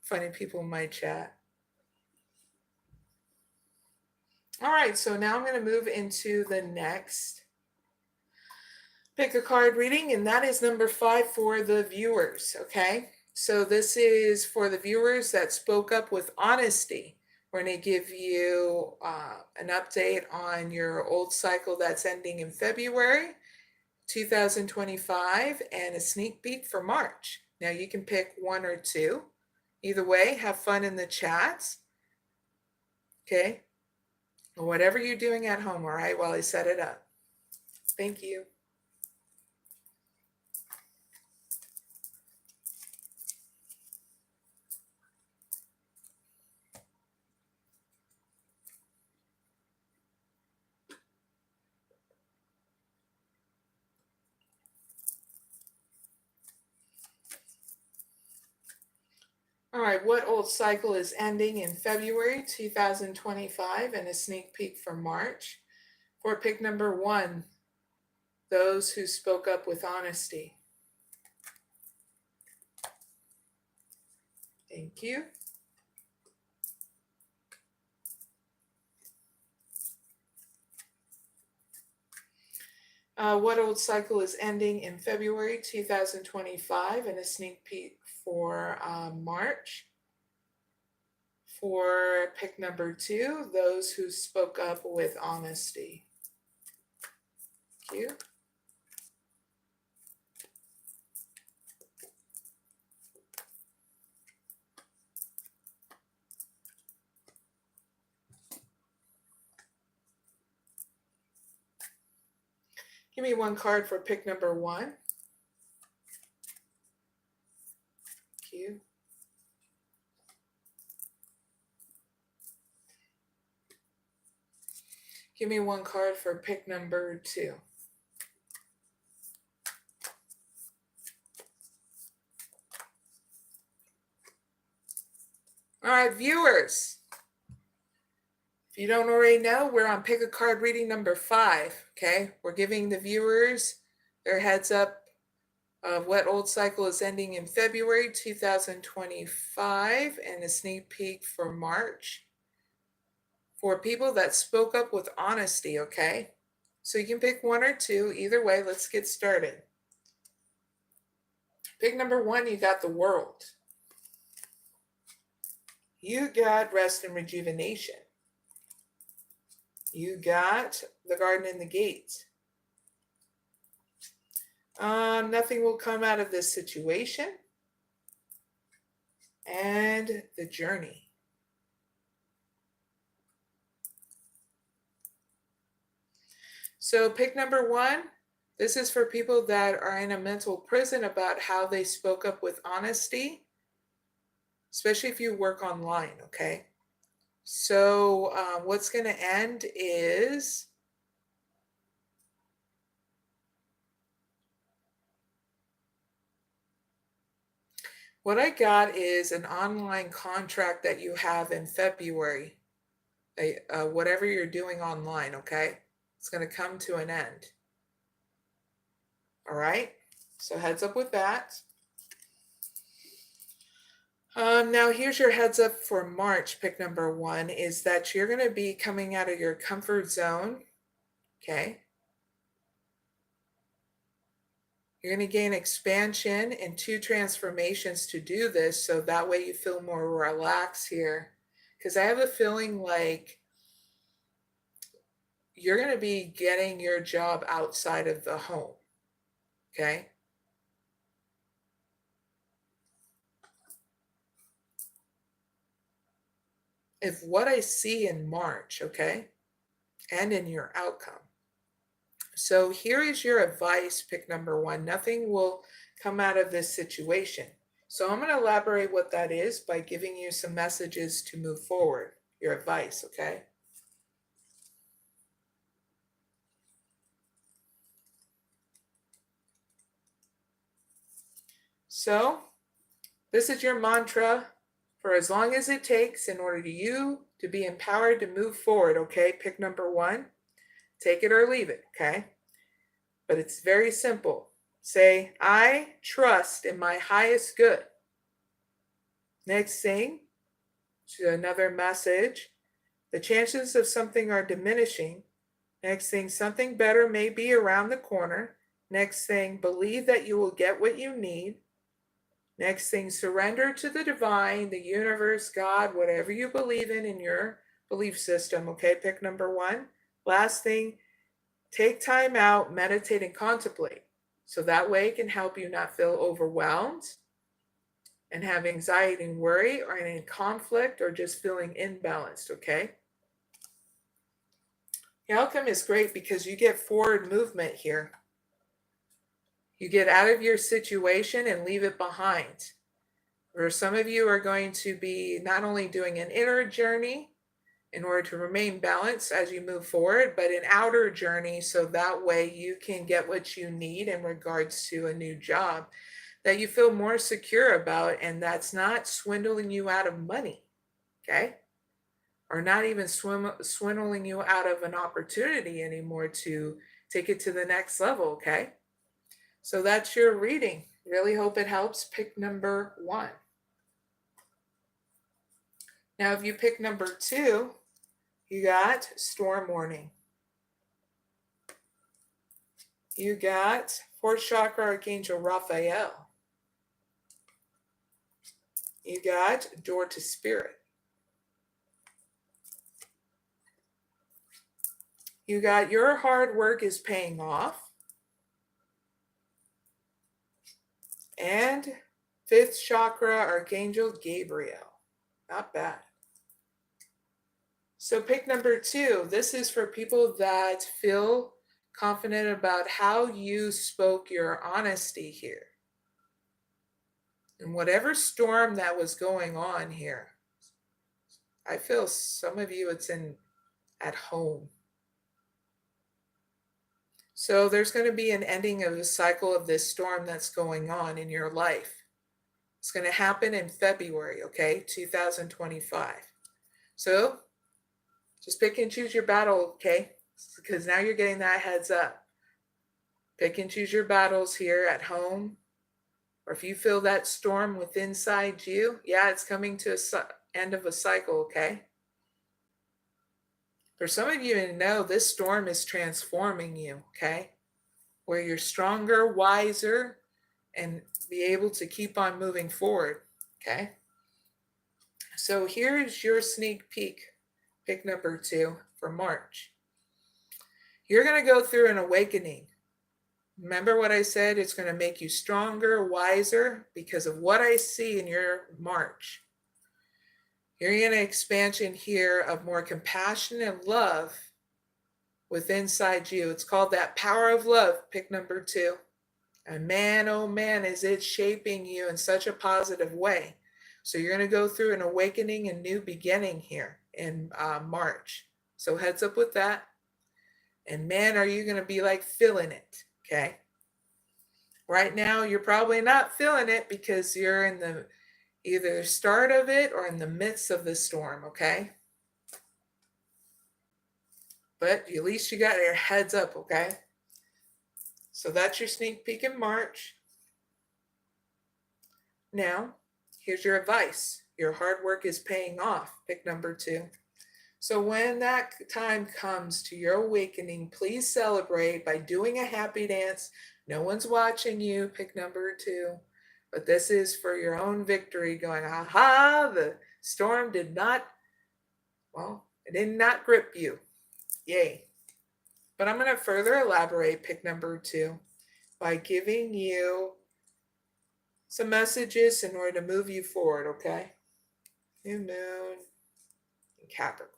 Funny people in my chat. All right, so now I'm going to move into the next pick a card reading, and that is number 5 for the viewers, okay? So this is for the viewers that spoke up with honesty. We're going to give you an update on your old cycle that's ending in February 2025 and a sneak peek for March. Now you can pick 1 or 2. Either way, have fun in the chats, okay? Or whatever you're doing at home, all right, while I set it up. Thank you. All right, what old cycle is ending in February 2025 and a sneak peek for March? For pick number 1, those who spoke up with honesty. Thank you. What old cycle is ending in February 2025 and a sneak peek for March? For pick number 2, those who spoke up with honesty. Thank you. Give me one card for pick number 1. Thank you. Give me one card for pick number 2. All right, viewers. If you don't already know, we're on pick a card reading number 5, okay? We're giving the viewers their heads up of what old cycle is ending in February 2025 and a sneak peek for March for people that spoke up with honesty, okay? So you can pick 1 or 2. Either way, let's get started. Pick number 1, you got the World. You got rest and rejuvenation. You got the Garden and the Gate. Nothing will come out of this situation. And the Journey. So pick number 1. This is for people that are in a mental prison about how they spoke up with honesty, especially if you work online, okay? So what's going to end is what I got is an online contract that you have in February, whatever you're doing online, okay? It's going to come to an end. All right? So heads up with that. Now here's your heads up for March, pick number 1, is that you're going to be coming out of your comfort zone, okay? You're going to gain expansion and 2 transformations to do this, so that way you feel more relaxed here. Because I have a feeling like you're going to be getting your job outside of the home, okay? If what I see in March, okay, and in your outcome. So here is your advice, pick number 1. Nothing will come out of this situation. So I'm going to elaborate what that is by giving you some messages to move forward. Your advice, okay? So this is your mantra for as long as it takes in order to you to be empowered to move forward, okay? Pick number 1. Take it or leave it, okay? But it's very simple. Say, I trust in my highest good. Next thing, to another message, the chances of something are diminishing. Next thing, something better may be around the corner. Next thing, believe that you will get what you need. Next thing, surrender to the divine, the universe, God, whatever you believe in your belief system, okay? Pick number 1. Last thing, take time out, meditate, and contemplate. So that way it can help you not feel overwhelmed and have anxiety and worry or any conflict or just feeling imbalanced, okay? The outcome is great because you get forward movement here. You get out of your situation and leave it behind. Or some of you are going to be not only doing an inner journey in order to remain balanced as you move forward, but an outer journey so that way you can get what you need in regards to a new job that you feel more secure about, and that's not swindling you out of money, okay? Or not even swindling you out of an opportunity anymore to take it to the next level, okay? So that's your reading. Really hope it helps. Pick number 1. Now, if you pick number 2, you got storm warning. You got 4th chakra archangel Raphael. You got door to spirit. You got your hard work is paying off. And 5th chakra archangel Gabriel. Not bad. So pick number 2. This is for people that feel confident about how you spoke your honesty here. And whatever storm that was going on here, I feel some of you it's at home. So there's going to be an ending of the cycle of this storm that's going on in your life. It's going to happen in February, okay, 2025. So just pick and choose your battle, okay? Because now you're getting that heads up. Pick and choose your battles here at home. Or if you feel that storm within inside you, yeah, it's coming to an end of a cycle, okay? For some of you to know, this storm is transforming you, okay? Where you're stronger, wiser, and be able to keep on moving forward, okay? So here's your sneak peek, pick number 2 for March. You're going to go through an awakening. Remember what I said? It's going to make you stronger, wiser, because of what I see in your March. You're in an expansion here of more compassion and love within inside you. It's called that power of love, pick number 2. And man, oh man, is it shaping you in such a positive way. So you're going to go through an awakening and new beginning here in March. So heads up with that. And man, are you going to be like feeling it, okay? Right now, you're probably not feeling it because you're in the either start of it or in the midst of the storm, okay? But at least you got your heads up, okay? So that's your sneak peek in March. Now, here's your advice. Your hard work is paying off. Pick number 2. So when that time comes to your awakening, please celebrate by doing a happy dance. No one's watching you. Pick number 2. But this is for your own victory, going, aha, the storm did not, well, it did not grip you. Yay. But I'm going to further elaborate pick number 2 by giving you some messages in order to move you forward, okay? New moon in Capricorn.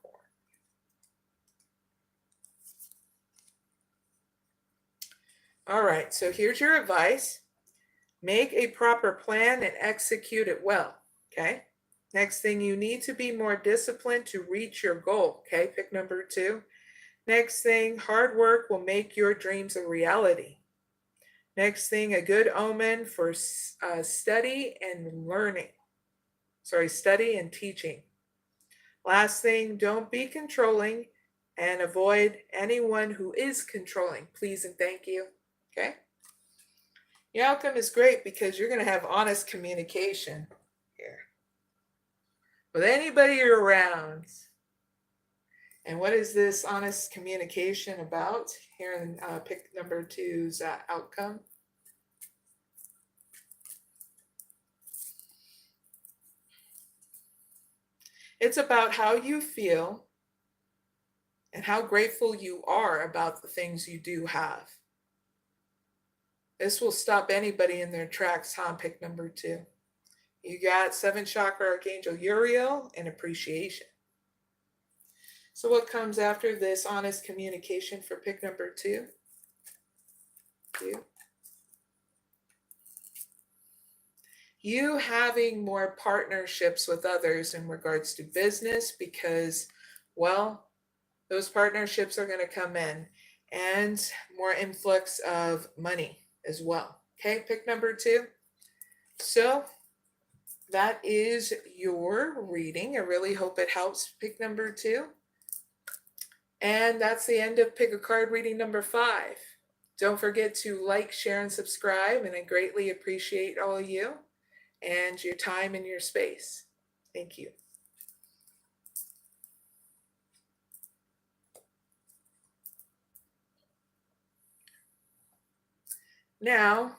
All right, so here's your advice. Make a proper plan and execute it well, okay? Next thing, you need to be more disciplined to reach your goal, okay? Pick number 2. Next thing, hard work will make your dreams a reality. Next thing, a good omen for study and learning. Study and teaching. Last thing, don't be controlling and avoid anyone who is controlling. Please and thank you, okay? The outcome is great because you're going to have honest communication here with anybody you're around. And what is this honest communication about? Here in pick number 2's outcome. It's about how you feel and how grateful you are about the things you do have. This will stop anybody in their tracks, huh? Pick number 2. You got 7th chakra archangel Uriel and appreciation. So what comes after this honest communication for pick number 2? You having more partnerships with others in regards to business because, well, those partnerships are going to come in, and more influx of money as well. Okay, pick number 2. So that is your reading. I really hope it helps pick number 2. And that's the end of pick a card reading number 5. Don't forget to like, share, and subscribe, and I greatly appreciate all of you and your time and your space. Thank you. Now,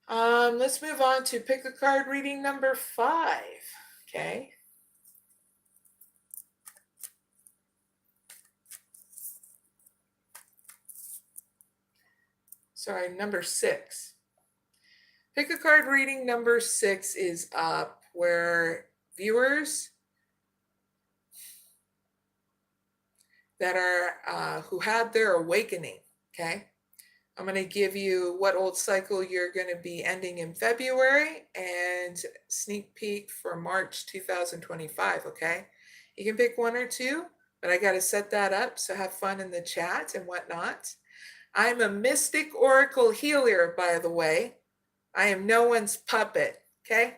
let's move on to pick a card reading number 5. Okay. Sorry, number 6. Pick a card reading number 6 is up, where viewers that are who had their awakening. Okay. I'm going to give you what old cycle you're going to be ending in February and sneak peek for March 2025, okay? You can pick 1 or 2, but I got to set that up, so have fun in the chat and whatnot. I'm a mystic oracle healer, by the way. I am no one's puppet, okay?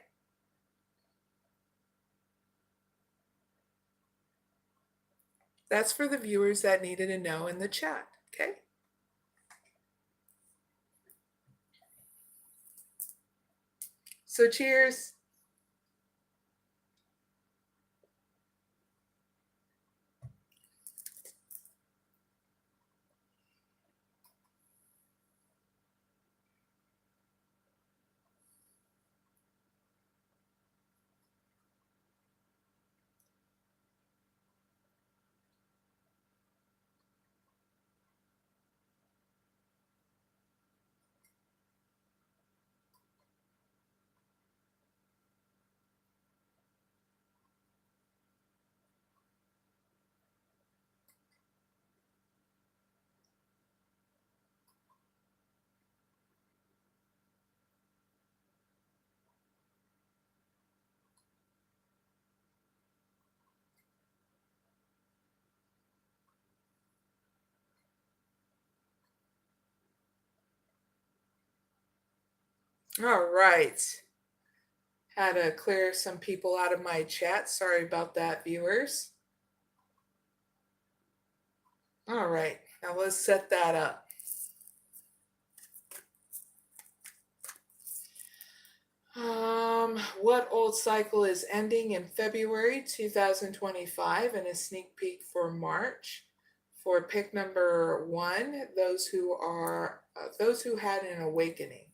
That's for the viewers that needed to know in the chat, okay? So cheers. All right. Had to clear some people out of my chat. Sorry about that, viewers. All right, now let's set that up. What old cycle is ending in February 2025 and a sneak peek for March? For pick number 1, those who had an awakening.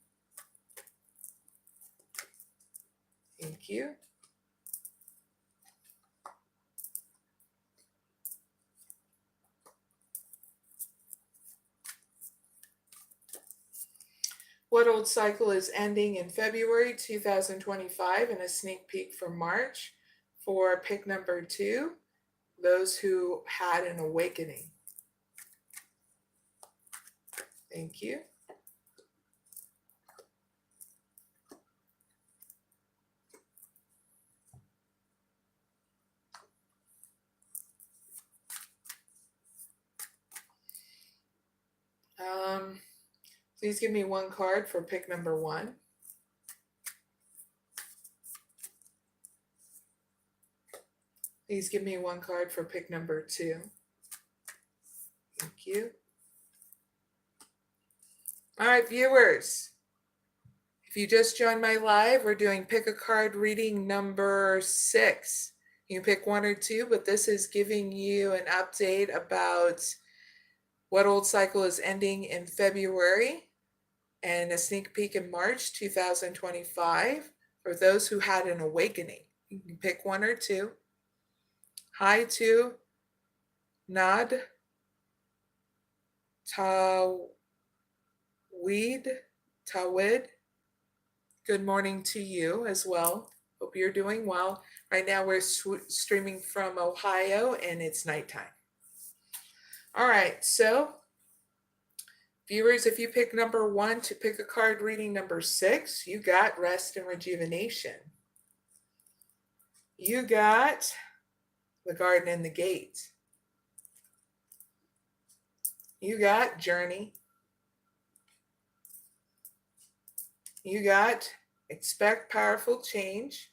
Thank you. What old cycle is ending in February 2025 and a sneak peek for March? For pick number 2, those who had an awakening. Thank you. Please give me 1 card for pick number 1. Please give me 1 card for pick number 2. Thank you. All right, viewers. If you just joined my live, we're doing pick a card reading number 6. You can pick 1 or 2, but this is giving you an update about what old cycle is ending in February and a sneak peek in March 2025 for those who had an awakening. You can pick 1 or 2. Hi to Nad Tawid. Good morning to you as well. Hope you're doing well. Right now we're streaming from Ohio and it's nighttime. All right, so viewers, if you pick number 1 to pick a card reading number 6, you got rest and rejuvenation. You got the garden and the gate. You got journey. You got expect powerful change.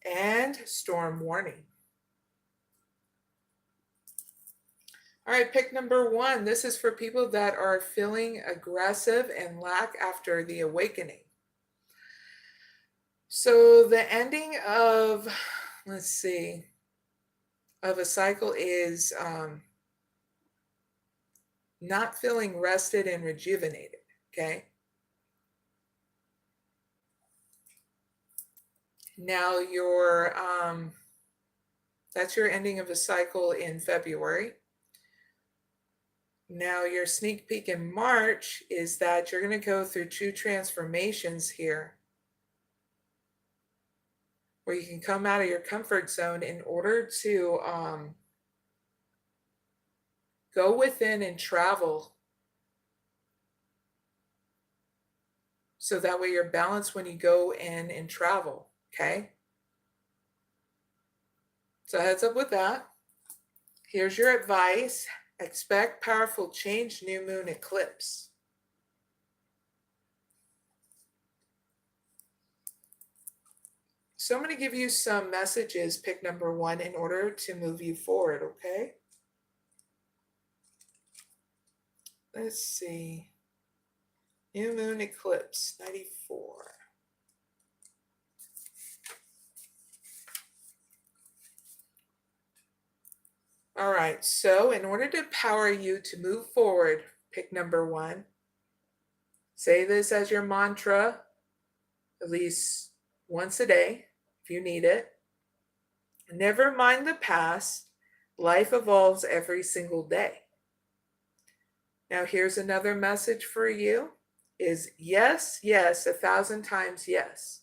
And storm warning. All right, pick number 1. This is for people that are feeling aggressive and lack after the awakening. So the ending of, let's see, of a cycle is not feeling rested and rejuvenated, okay? Now that's your ending of a cycle in February. Now your sneak peek in March is that you're going to go through 2 transformations here, where you can come out of your comfort zone in order to go within and travel, so that way you're balanced when you go in and travel, okay? So heads up with that. Here's your advice. Expect powerful change, new moon eclipse. So I'm going to give you some messages, pick number 1, in order to move you forward, okay? Let's see. New moon eclipse, 94. All right, so in order to power you to move forward, pick number 1. Say this as your mantra at least once a day if you need it. Never mind the past. Life evolves every single day. Now here's another message for you is yes, yes, 1,000 times yes.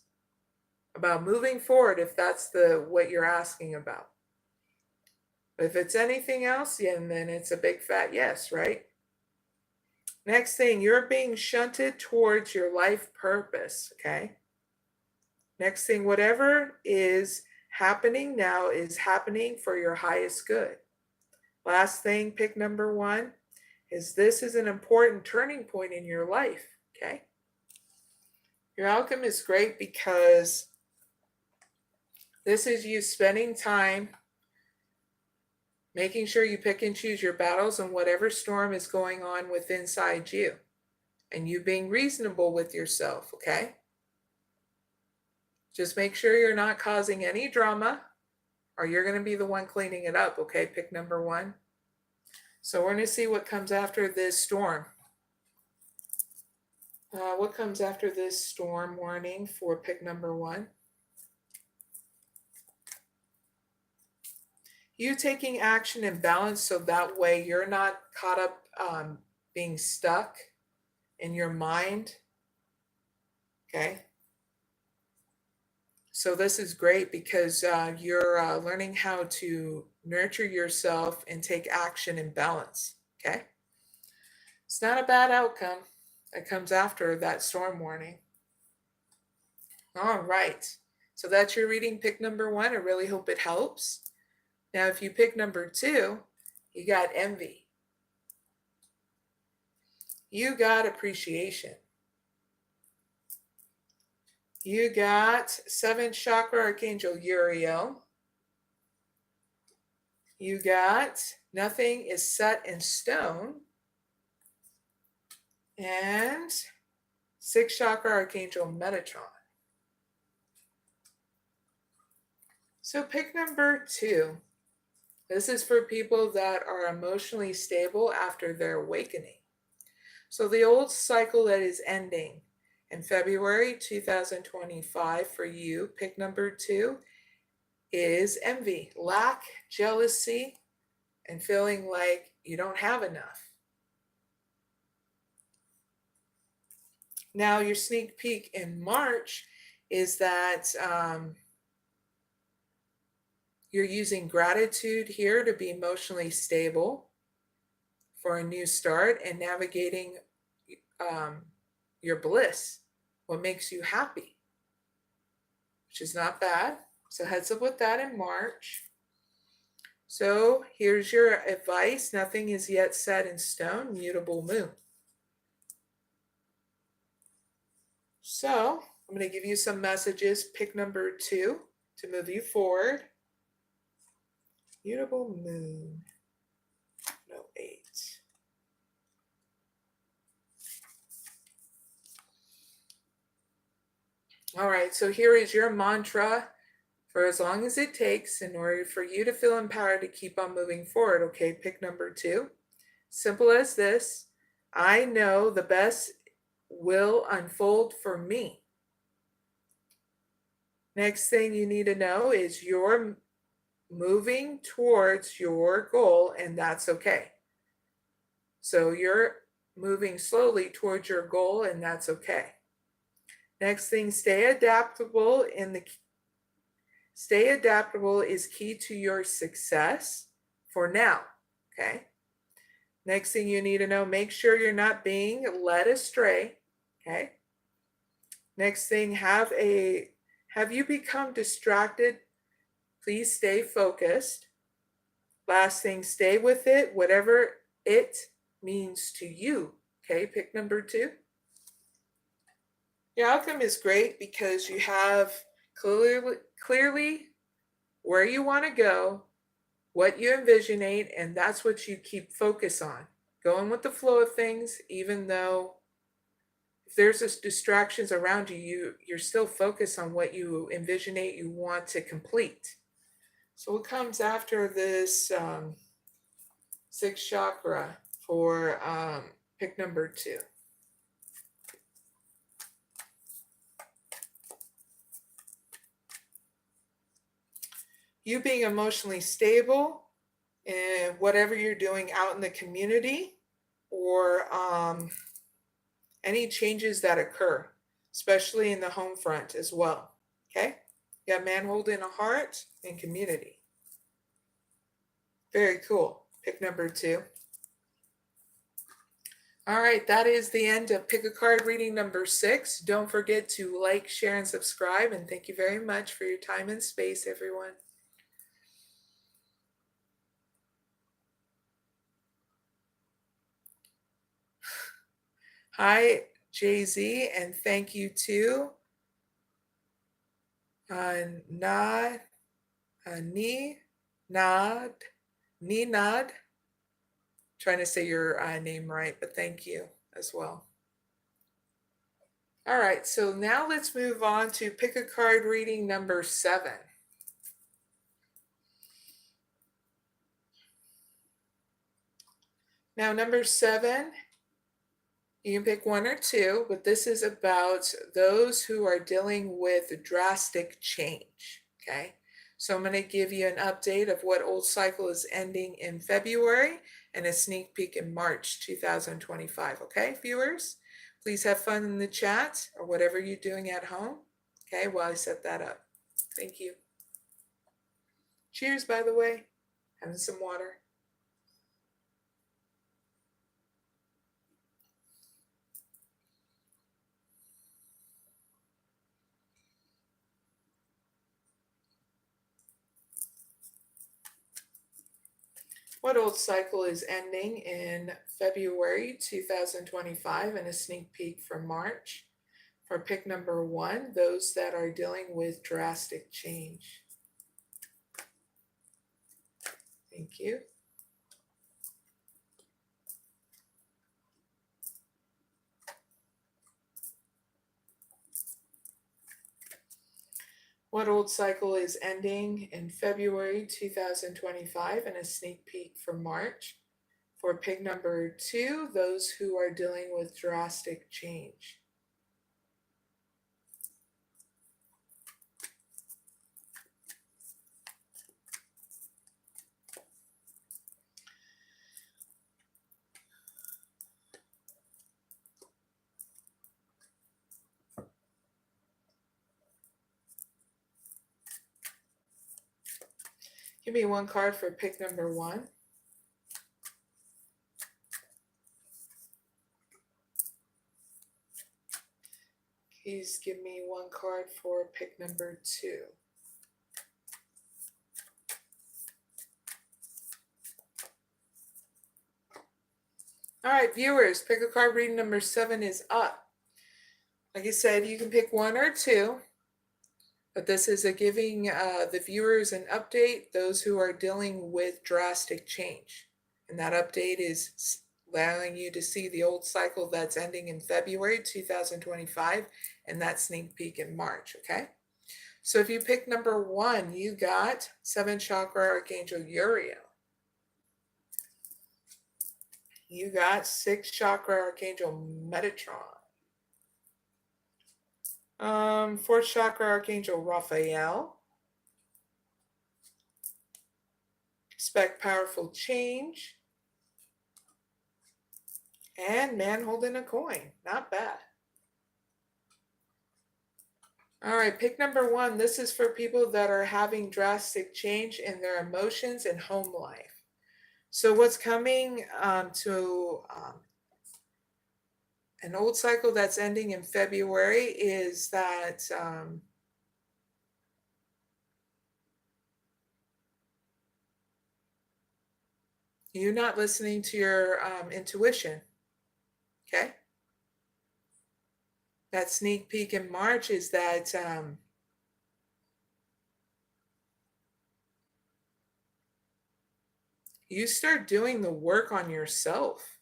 About moving forward if that's what you're asking about. If it's anything else, then it's a big fat yes, right? Next thing, you're being shunted towards your life purpose, okay? Next thing, whatever is happening now is happening for your highest good. Last thing, pick number 1, is this is an important turning point in your life, okay? Your outcome is great because this is you spending time making sure you pick and choose your battles on whatever storm is going on with inside you, and you being reasonable with yourself, okay? Just make sure you're not causing any drama, or you're going to be the one cleaning it up, okay? Pick number 1. So we're going to see what comes after this storm. What comes after this storm warning for pick number 1? You taking action and balance, so that way you're not caught up being stuck in your mind, okay? So this is great because you're learning how to nurture yourself and take action and balance, okay? It's not a bad outcome that comes after that storm warning. All right, so that's your reading, pick number 1. I really hope it helps. Now, if you pick number 2, you got envy. You got appreciation. You got 7th chakra archangel Uriel. You got nothing is set in stone. And 6th chakra archangel Metatron. So pick number 2. This is for people that are emotionally stable after their awakening. So the old cycle that is ending in February 2025 for you, pick number 2, is envy, lack, jealousy, and feeling like you don't have enough. Now, your sneak peek in March is that you're using gratitude here to be emotionally stable for a new start and navigating your bliss, what makes you happy, which is not bad. So heads up with that in March. So here's your advice. Nothing is yet set in stone. Mutable moon. So I'm going to give you some messages. Pick number 2 to move you forward. Mutable moon. No 8. All right, so here is your mantra for as long as it takes in order for you to feel empowered to keep on moving forward. Okay, pick number 2. Simple as this. I know the best will unfold for me. Next thing you need to know is you're moving towards your goal, and that's okay. So you're moving slowly towards your goal, and that's okay. Next thing, stay adaptable. Stay adaptable is key to your success for now. Okay. Next thing you need to know, make sure you're not being led astray. Okay. Next thing, have you become distracted? Please stay focused. Last thing, stay with it, whatever it means to you. Okay, pick number 2. Your outcome is great because you have clearly where you want to go, what you envisionate, and that's what you keep focus on. Going with the flow of things, even though if there's distractions around you, you're still focused on what you envisionate you want to complete. So what comes after this 6th chakra for pick number 2? You being emotionally stable in whatever you're doing out in the community, or any changes that occur, especially in the home front as well. Okay? You got man holding a heart and community. Very cool. Pick number 2. All right, that is the end of Pick a Card reading number 6. Don't forget to like, share, and subscribe. And thank you very much for your time and space, everyone. Hi, Jay-Z, and thank you to Ninad. Trying to say your name right, but thank you as well. All right, so now let's move on to Pick a Card reading number 7. Now, number 7, you can pick 1 or 2, but this is about those who are dealing with drastic change, okay? So I'm going to give you an update of what old cycle is ending in February and a sneak peek in March 2025, okay, viewers? Please have fun in the chat or whatever you're doing at home, okay, while I set that up. Thank you. Cheers, by the way. Having some water. What old cycle is ending in February 2025 and a sneak peek for March? For pick number 1, those that are dealing with drastic change. Thank you. What old cycle is ending in February 2025 and a sneak peek for March? For pick number 2, those who are dealing with drastic change. Give me one card for pick number 1. Please give me one card for pick number 2. All right, viewers, pick a card. Reading number 7 is up. Like I said, you can pick 1 or 2, but this is a giving the viewers an update, those who are dealing with drastic change. And that update is allowing you to see the old cycle that's ending in February 2025 and that sneak peek in March, okay? So if you pick number 1, you got 7th chakra Archangel Uriel. You got 6th chakra Archangel Metatron. 4th chakra Archangel Raphael. Expect powerful change. And man holding a coin. Not bad. All right, pick number 1. This is for people that are having drastic change in their emotions and home life. So what's coming to an old cycle that's ending in February is that you're not listening to your intuition, okay? That sneak peek in March is that you start doing the work on yourself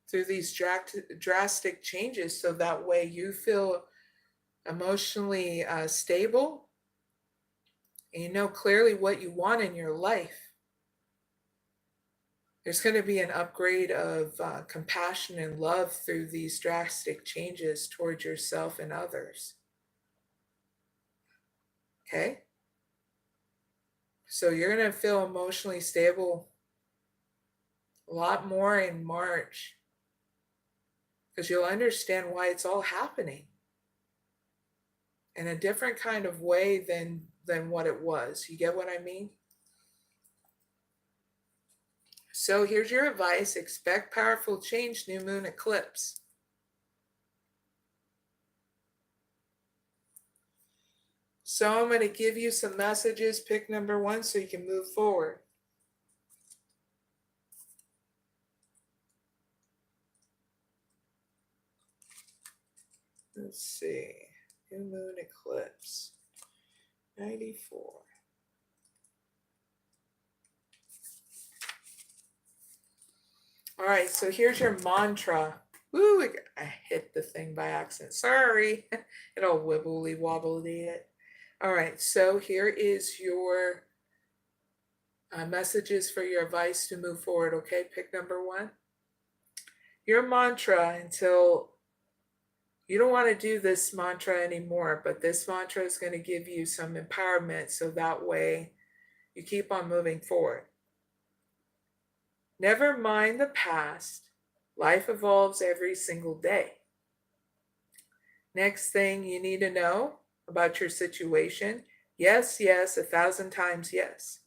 through these drastic changes, so that way you feel emotionally stable and you know clearly what you want in your life. There's going to be an upgrade of compassion and love through these drastic changes towards yourself and others. Okay? So you're going to feel emotionally stable a lot more in March, because you'll understand why it's all happening in a different kind of way than what it was. You get what I mean? So here's your advice. Expect powerful change, new moon eclipse. So I'm going to give you some messages. Pick number 1 so you can move forward. Let's see. New moon eclipse. 94. All right, so here's your mantra. Woo, I hit the thing by accident. Sorry. It all wibbly wobbly it. All right, so here is your messages for your advice to move forward, okay? Pick number 1. Your mantra until you don't want to do this mantra anymore, but this mantra is going to give you some empowerment so that way you keep on moving forward. Never mind the past. Life evolves every single day. Next thing you need to know about your situation. Yes, yes, 1,000 times yes.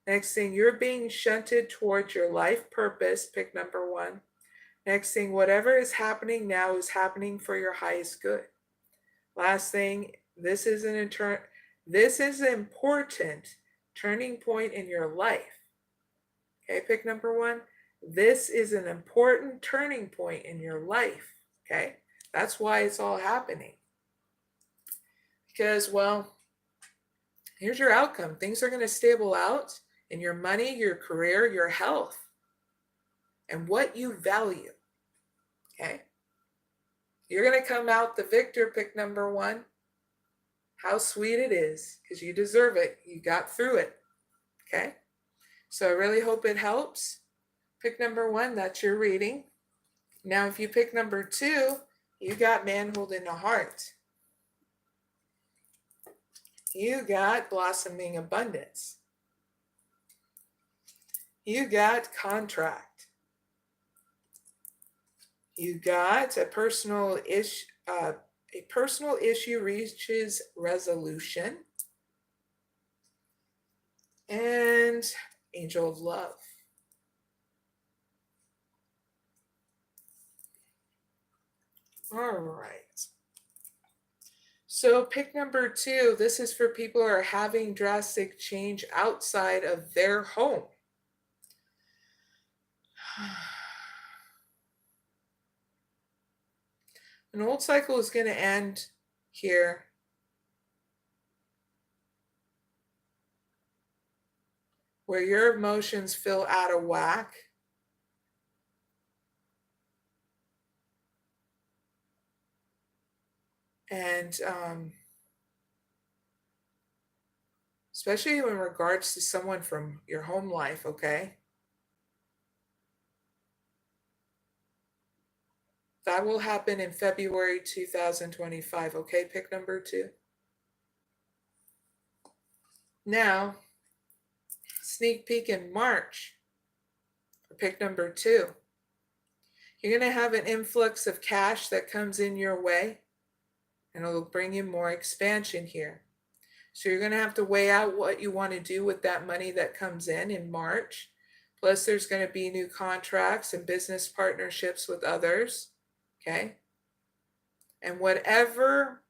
Next thing, you're being shunted towards your life purpose. Pick number 1. Next thing, whatever is happening now is happening for your highest good. Last thing, this is an important turning point in your life. Okay, pick number 1. This is an important turning point in your life. Okay, that's why it's all happening. Because, well, here's your outcome. Things are going to stable out in your money, your career, your health, and what you value. Okay, you're going to come out the victor. Pick number 1. How sweet it is, because you deserve it. You got through it. Okay, so I really hope it helps. Pick number 1, that's your reading. Now, if you pick number 2, you got man holding a heart. You got blossoming abundance. You got contract. You got a personal issue reaches resolution. and Angel of Love. All right. So pick number 2. This is for people who are having drastic change outside of their home. An old cycle is going to end here. Where your emotions feel out of whack. And especially in regards to someone from your home life, okay? That will happen in February 2025, okay? Pick number 2. Now, sneak peek in March, for pick number 2. You're going to have an influx of cash that comes in your way, and it'll bring you more expansion here. So you're going to have to weigh out what you want to do with that money that comes in March. Plus, there's going to be new contracts and business partnerships with others, okay? And whatever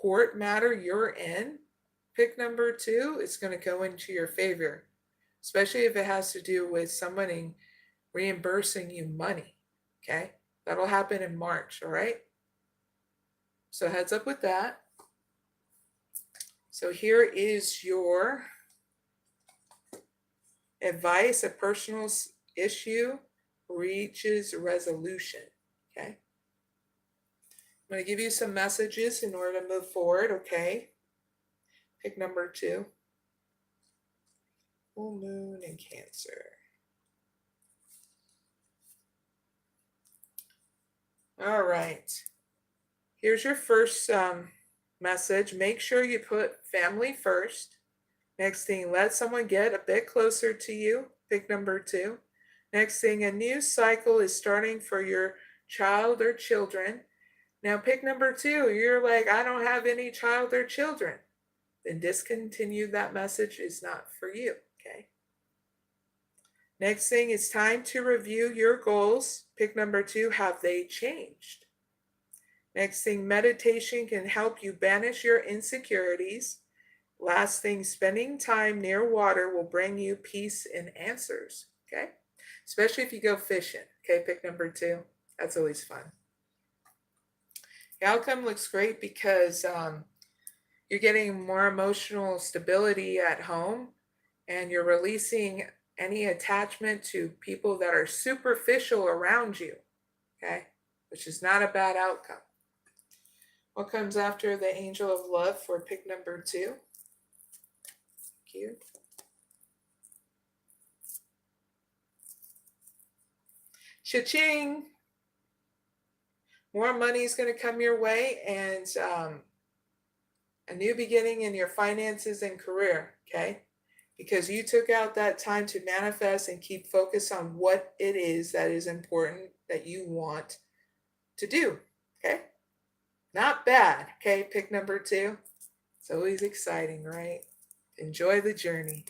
court matter you're in, pick number 2, it's going to go into your favor, especially if it has to do with somebody reimbursing you money, okay? That'll happen in March, all right? So heads up with that. So here is your advice. A personal issue reaches resolution, okay? I'm going to give you some messages in order to move forward, okay? Pick number 2. Full moon in Cancer. All right. Here's your first message. Make sure you put family first. Next thing, let someone get a bit closer to you. Pick number 2. Next thing, a new cycle is starting for your child or children. Now pick number 2. You're like, I don't have any child or children. Then discontinue that message, is not for you, okay? Next thing, it's time to review your goals. Pick number 2, have they changed? Next thing, meditation can help you banish your insecurities. Last thing, spending time near water will bring you peace and answers, okay? Especially if you go fishing, okay? Pick number 2. That's always fun. The outcome looks great because you're getting more emotional stability at home, and you're releasing any attachment to people that are superficial around you, okay? Which is not a bad outcome. What comes after the Angel of Love for pick number 2? Thank you. Cha-ching! More money is going to come your way, and a new beginning in your finances and career, okay? Because you took out that time to manifest and keep focused on what it is that is important that you want to do, okay? Not bad, okay? Pick number 2. It's always exciting, right? Enjoy the journey.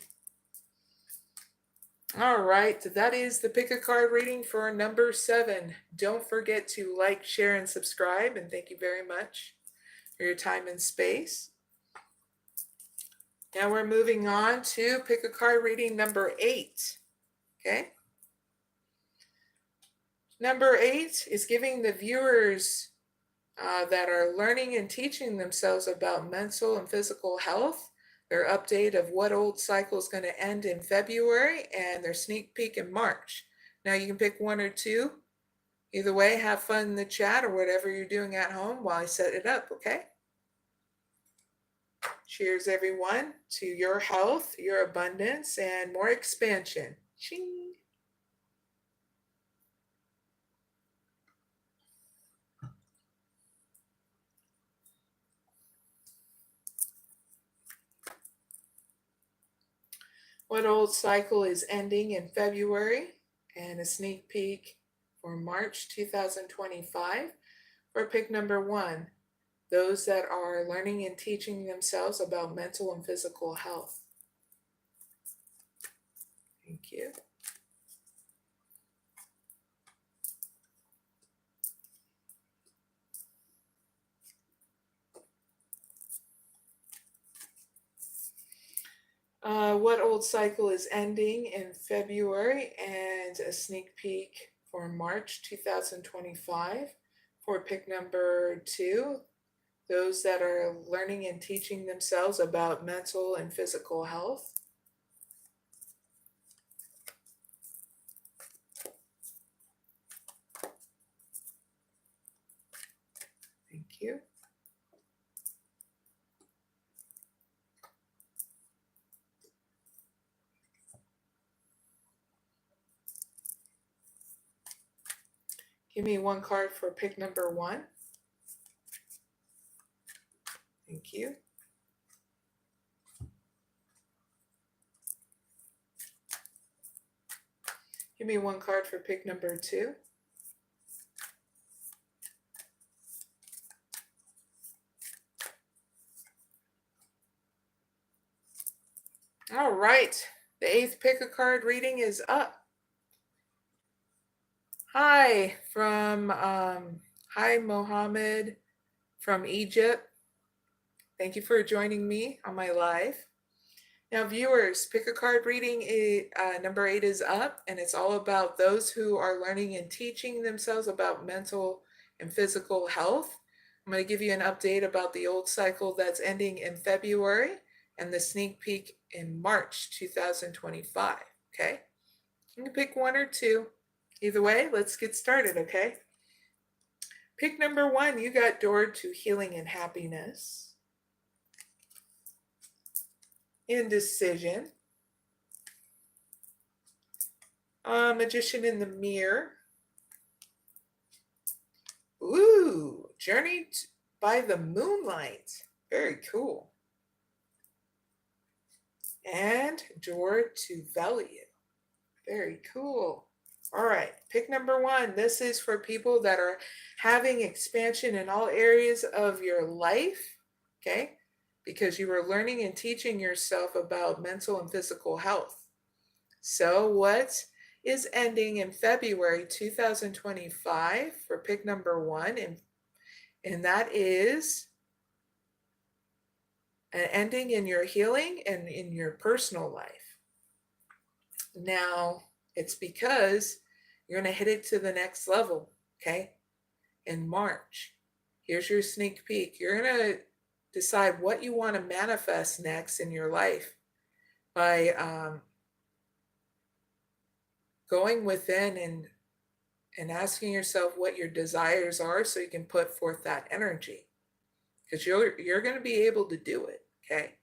All right, that is the pick a card reading for number 7. Don't forget to like, share, and subscribe, and thank you very much for your time and space. Now we're moving on to pick a card reading number 8, okay? Number 8 is giving the viewers that are learning and teaching themselves about mental and physical health their update of what old cycle is going to end in February, and their sneak peek in March. Now you can pick 1 or 2. Either way, have fun in the chat or whatever you're doing at home while I set it up, okay? Cheers, everyone, to your health, your abundance, and more expansion. Ching. What old cycle is ending in February, and a sneak peek for March 2025. For pick number 1, those that are learning and teaching themselves about mental and physical health. Thank you. What old cycle is ending in February, and a sneak peek for March 2025. For pick number 2, those that are learning and teaching themselves about mental and physical health. Thank you. Give me one card for pick number 1. Thank you. Give me one card for pick number 2. All right, the 8th pick a card reading is up. Hi from hi Mohammed from Egypt. Thank you for joining me on my live. Now, viewers, pick a card reading number 8 is up, and it's all about those who are learning and teaching themselves about mental and physical health. I'm going to give you an update about the old cycle that's ending in February and the sneak peek in March 2025. Okay, you can pick 1 or 2. Either way, let's get started. Okay, pick number 1. You got door to healing and happiness. Indecision. Magician in the mirror. Ooh, journey by the moonlight. Very cool. And door to value. Very cool. All right, pick number 1. This is for people that are having expansion in all areas of your life. Okay, because you are learning and teaching yourself about mental and physical health. So what is ending in February 2025 for pick number 1? And that is an ending in your healing and in your personal life. Now, it's because you're going to hit it to the next level, okay? In March. Here's your sneak peek. You're going to decide what you want to manifest next in your life by going within and asking yourself what your desires are so you can put forth that energy, because you're going to be able to do it. Okay,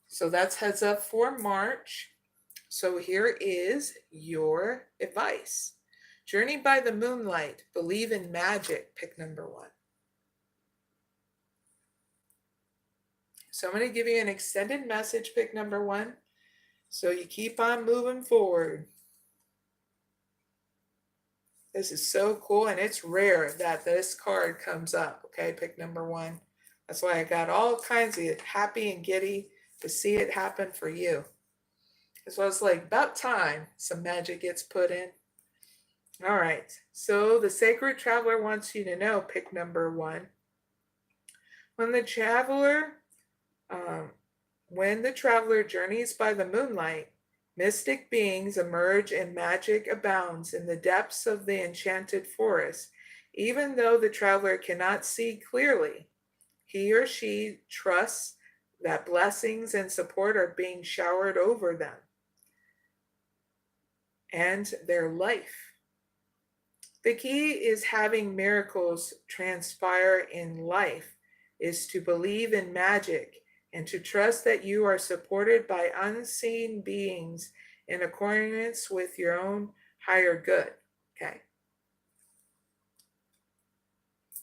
so that's heads up for March. So here is your advice. Journey by the moonlight. Believe in magic. Pick number 1. So I'm going to give you an extended message, pick number 1. So you keep on moving forward. This is so cool, and it's rare that this card comes up. Okay, pick number 1. That's why I got all kinds of happy and giddy to see it happen for you. So it's like about time some magic gets put in. All right, so the sacred traveler wants you to know, pick number 1. When the traveler journeys by the moonlight, mystic beings emerge and magic abounds in the depths of the enchanted forest. Even though the traveler cannot see clearly, he or she trusts that blessings and support are being showered over them and their life. The key is having miracles transpire in life is to believe in magic and to trust that you are supported by unseen beings in accordance with your own higher good. Okay.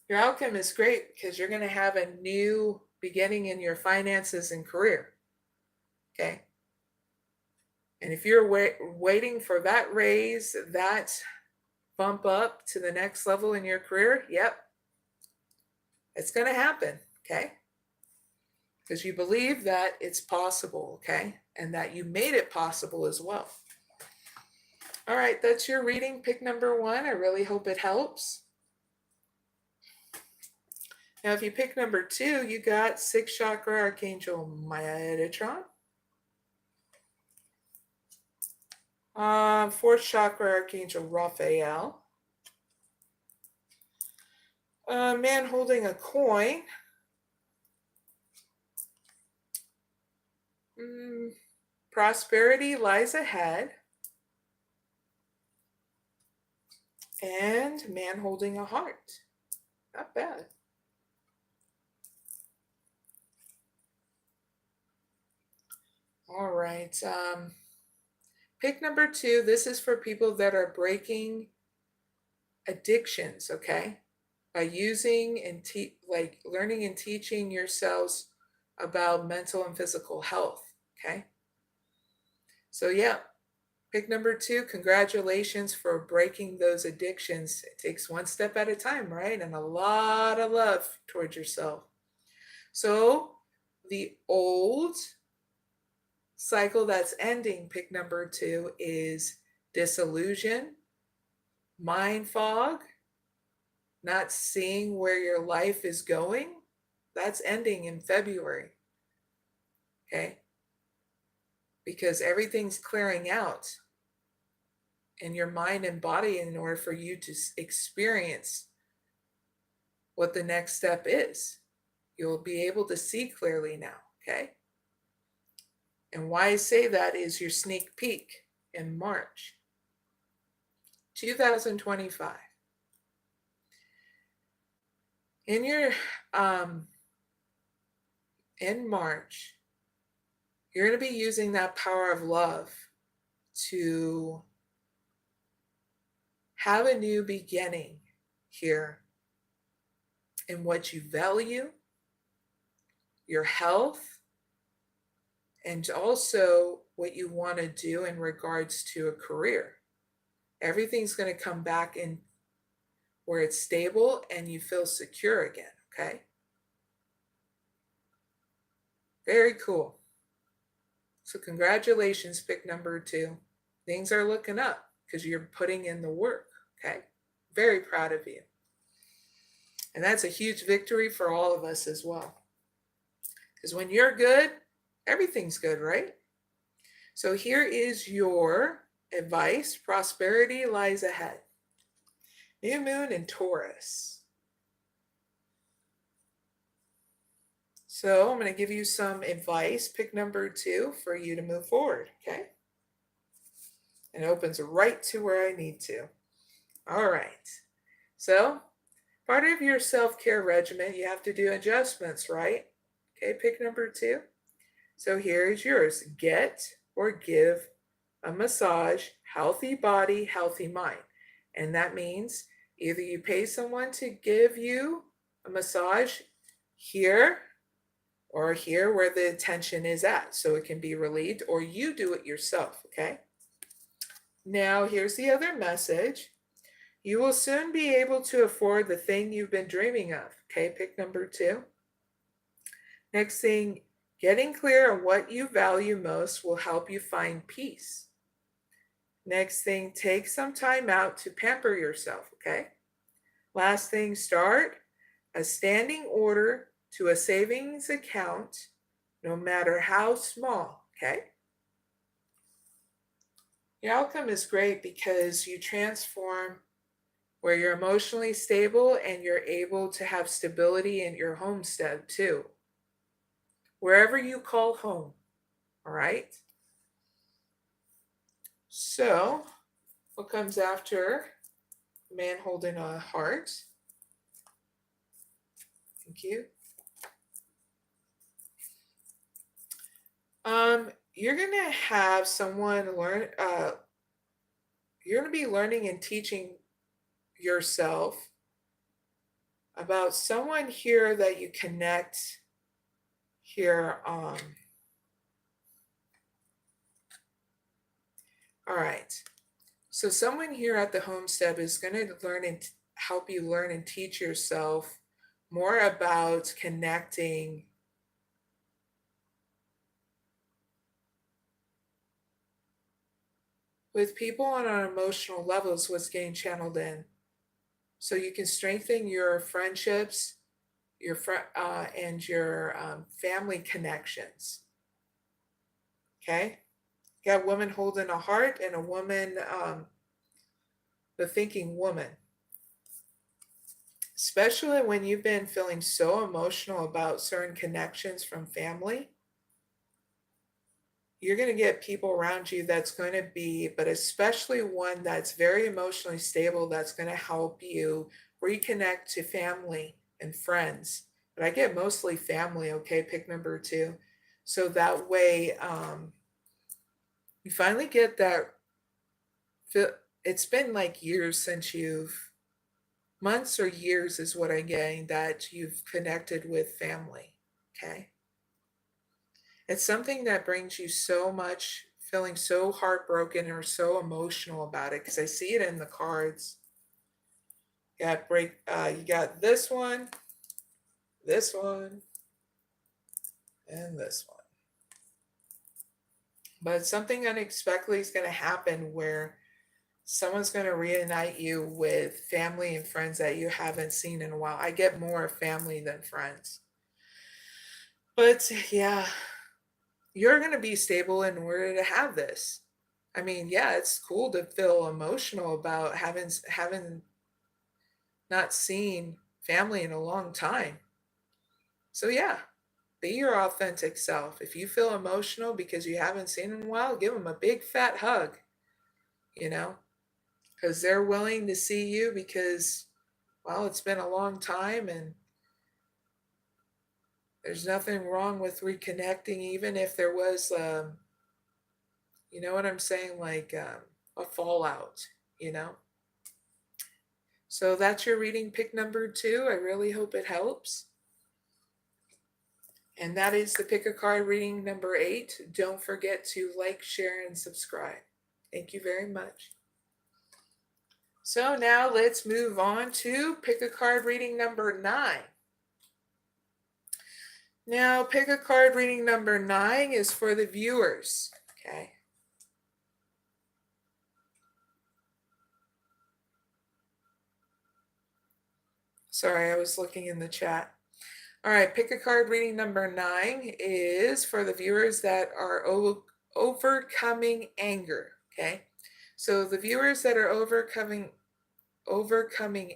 Your outcome is great because you're going to have a new beginning in your finances and career. Okay. And if you're waiting for that raise, that bump up to the next level in your career, yep, it's going to happen, okay? Because you believe that it's possible, okay? And that you made it possible as well. All right, that's your reading, pick number 1. I really hope it helps. Now, if you pick number 2, you got 6th chakra archangel 𝐖ᴇʟᴏᴍᴇ. 4th chakra archangel Raphael. A man holding a coin. Prosperity lies ahead. And man holding a heart. Not bad. All right. Pick number 2. This is for people that are breaking addictions, okay? By using and learning and teaching yourselves about mental and physical health, okay? So yeah, pick number 2. Congratulations for breaking those addictions. It takes one step at a time, right? And a lot of love towards yourself. So the old cycle that's ending, pick number 2, is disillusion, mind fog, not seeing where your life is going. That's ending in February, okay? Because everything's clearing out in your mind and body in order for you to experience what the next step is. You'll be able to see clearly now, okay? And why I say that is your sneak peek in March 2025. In March, you're going to be using that power of love to have a new beginning here in what you value, your health, and also what you want to do in regards to a career. Everything's going to come back in where it's stable and you feel secure again, okay? Very cool. So congratulations, pick number 2. Things are looking up because you're putting in the work, okay? Very proud of you. And that's a huge victory for all of us as well. Because when you're good, everything's good, right? So here is your advice. Prosperity lies ahead. New moon in Taurus. So I'm going to give you some advice. Pick number 2 for you to move forward, okay? It opens right to where I need to. All right. So part of your self-care regimen, you have to do adjustments, right? Okay, pick number 2. So here is yours. Get or give a massage, healthy body, healthy mind. And that means either you pay someone to give you a massage here or here where the tension is at, so it can be relieved, or you do it yourself, okay? Now, here's the other message. You will soon be able to afford the thing you've been dreaming of, okay? Pick number 2. Next thing, getting clear on what you value most will help you find peace. Next thing, take some time out to pamper yourself, okay? Last thing, start a standing order to a savings account, no matter how small, okay? Your outcome is great because you transform where you're emotionally stable and you're able to have stability in your homestead too. Wherever you call home, all right? So, what comes after man holding a heart? Thank you. You're going to have someone learn, you're going to be learning and teaching yourself about someone here that you connect here. All right. So someone here at the homestead is going to learn and help you learn and teach yourself more about connecting with people on an emotional level is what's getting channeled in. So you can strengthen your friendships, and your family connections. Okay, you got a woman holding a heart and a woman, the thinking woman. Especially when you've been feeling so emotional about certain connections from family, you're going to get people around you that's going to be, but especially one that's very emotionally stable, that's going to help you reconnect to family and friends. But I get mostly family, okay, pick number 2. So that way, you finally get that. It's been like years since months or years is what I'm getting, that you've connected with family, okay? It's something that brings you so much, feeling so heartbroken or so emotional about it, because I see it in the cards. You got this one, and this one. But something unexpectedly is going to happen where someone's going to reunite you with family and friends that you haven't seen in a while. I get more family than friends. But yeah, you're going to be stable in order to have this. I mean, yeah, it's cool to feel emotional about having not seen family in a long time. So yeah, be your authentic self. If you feel emotional because you haven't seen them in a while, give them a big fat hug, you know, because they're willing to see you because, well, it's been a long time and there's nothing wrong with reconnecting, even if there was, you know what I'm saying, like a fallout, you know. So that's your reading pick number 2. I really hope it helps. And that is the pick a card reading number 8. Don't forget to like, share, and subscribe. Thank you very much. So now let's move on to pick a card reading number 9. Now, pick a card reading number 9 is for the viewers. Okay. Sorry, I was looking in the chat. All right, pick a card reading number 9 is for the viewers that are overcoming anger. Okay. So the viewers that are overcoming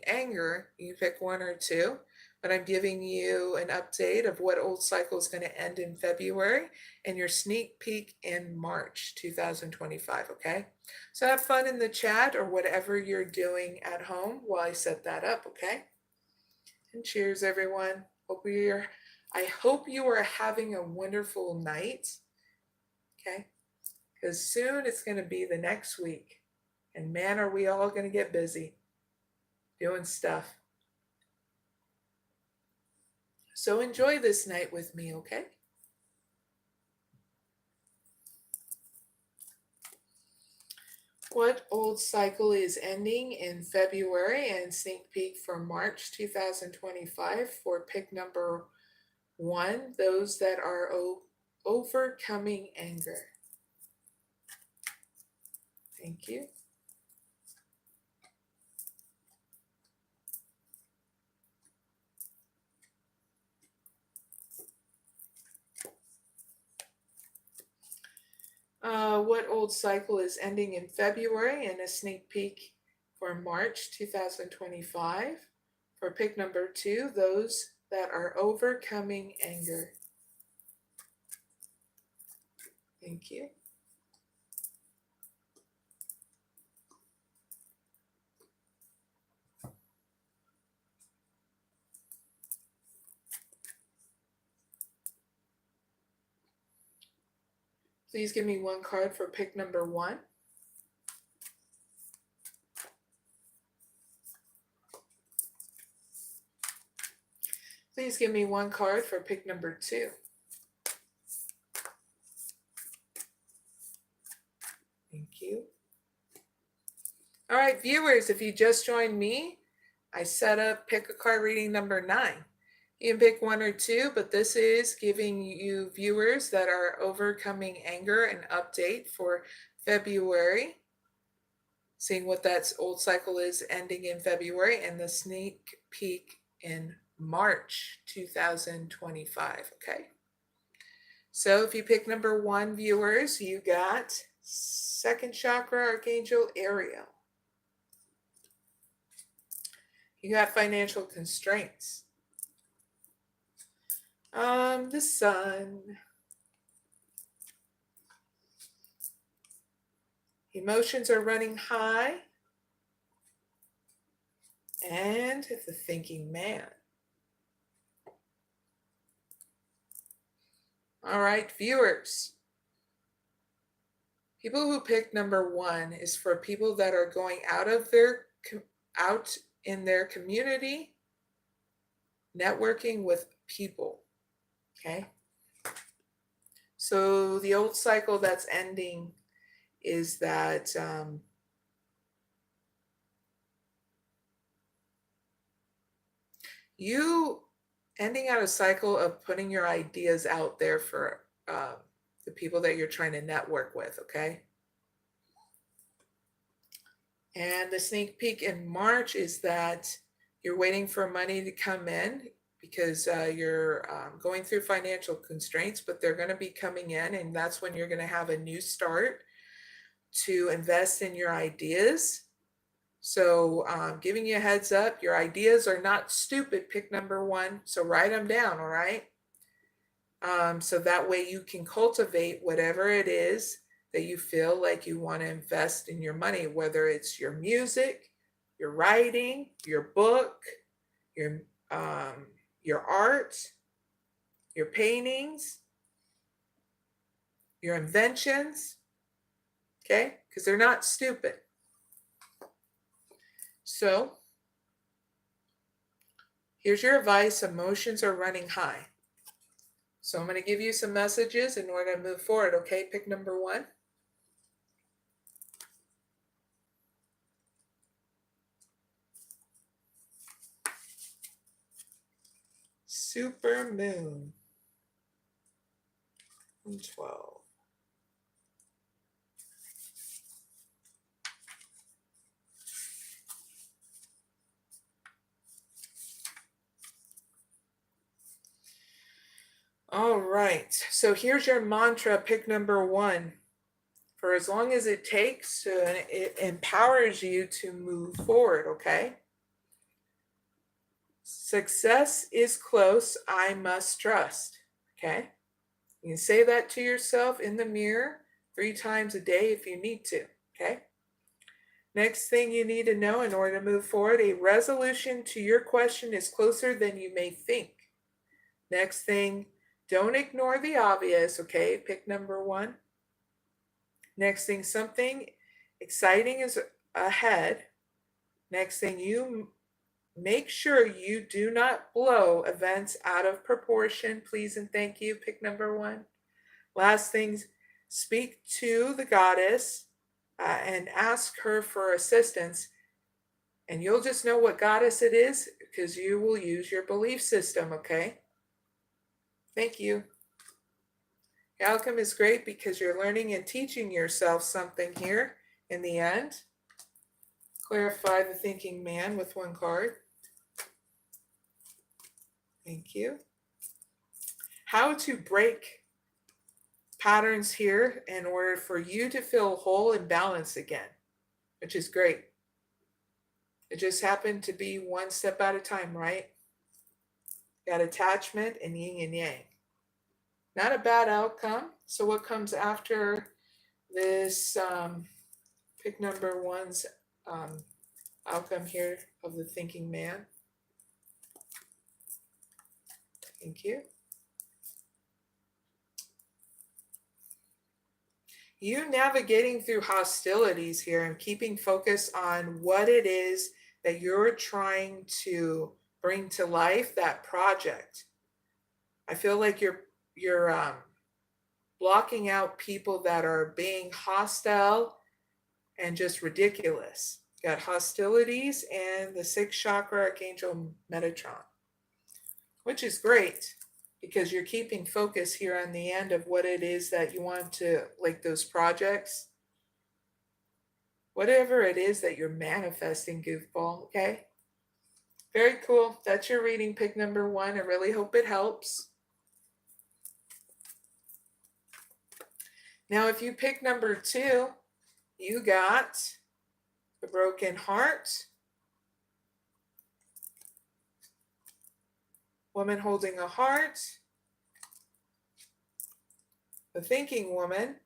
anger, you pick 1 or 2, but I'm giving you an update of what old cycle is going to end in February and your sneak peek in March 2025, okay? So have fun in the chat or whatever you're doing at home while I set that up, okay? And cheers, everyone. I hope you are having a wonderful night, okay? Because soon it's going to be the next week, and man, are we all going to get busy doing stuff. So enjoy this night with me, okay? What old cycle is ending in February and sneak peek for March 2025 for pick number 1, those that are overcoming anger. Thank you. What old cycle is ending in February and a sneak peek for March 2025 for pick number 2, those that are overcoming anger. Thank you. Please give me 1 card for pick number 1. Please give me 1 card for pick number 2. Thank you. All right, viewers, if you just joined me, I set up pick a card reading number 9. You can pick 1 or 2, but this is giving you viewers that are overcoming anger an update for February, seeing what that old cycle is ending in February, and the sneak peek in March 2025. Okay. So if you pick number 1, viewers, you got second chakra, Archangel Ariel. You got financial constraints. The Sun. Emotions are running high. And the thinking man. All right, viewers. People who pick number 1 is for people that are going out in their community, networking with people. Okay. So the old cycle that's ending is that you ending out a cycle of putting your ideas out there for the people that you're trying to network with, okay? And the sneak peek in March is that you're waiting for money to come in because you're going through financial constraints, but they're going to be coming in, and that's when you're going to have a new start to invest in your ideas. So giving you a heads up, your ideas are not stupid, pick number 1. So write them down, all right? So that way you can cultivate whatever it is that you feel like you want to invest in your money, whether it's your music, your writing, your book, your art, your paintings, your inventions, okay? Because they're not stupid. So here's your advice. Emotions are running high. So I'm going to give you some messages in order to move forward, okay? Pick number 1. Super moon. 12. All right, so here's your mantra, pick number 1. For as long as it takes, it empowers you to move forward, okay? Success is close, I must trust, okay? You can say that to yourself in the mirror 3 times a day if you need to, okay? Next thing you need to know in order to move forward, a resolution to your question is closer than you may think. Next thing, don't ignore the obvious, okay? Pick number 1. Next thing, something exciting is ahead. Next thing, you make sure you do not blow events out of proportion. Please and thank you. Pick number 1. Last things, speak to the goddess and ask her for assistance. And you'll just know what goddess it is because you will use your belief system, okay? Thank you. The outcome is great because you're learning and teaching yourself something here in the end. Clarify the thinking man with 1 card. Thank you. How to break patterns here in order for you to feel whole and balanced again, which is great. It just happened to be 1 step at a time, right? Got attachment and yin and yang. Not a bad outcome. So what comes after this pick number 1's outcome here of the thinking man? Thank you. You navigating through hostilities here and keeping focus on what it is that you're trying to bring to life, that project. I feel like you're blocking out people that are being hostile and just ridiculous. Got hostilities and the 6th chakra archangel Metatron, which is great because you're keeping focus here on the end of what it is that you want to, like those projects, whatever it is that you're manifesting, goofball. Okay, very cool. That's your reading, pick number 1. I really hope it helps. Now if you pick number 2, you got the broken heart, woman holding a heart, the thinking woman.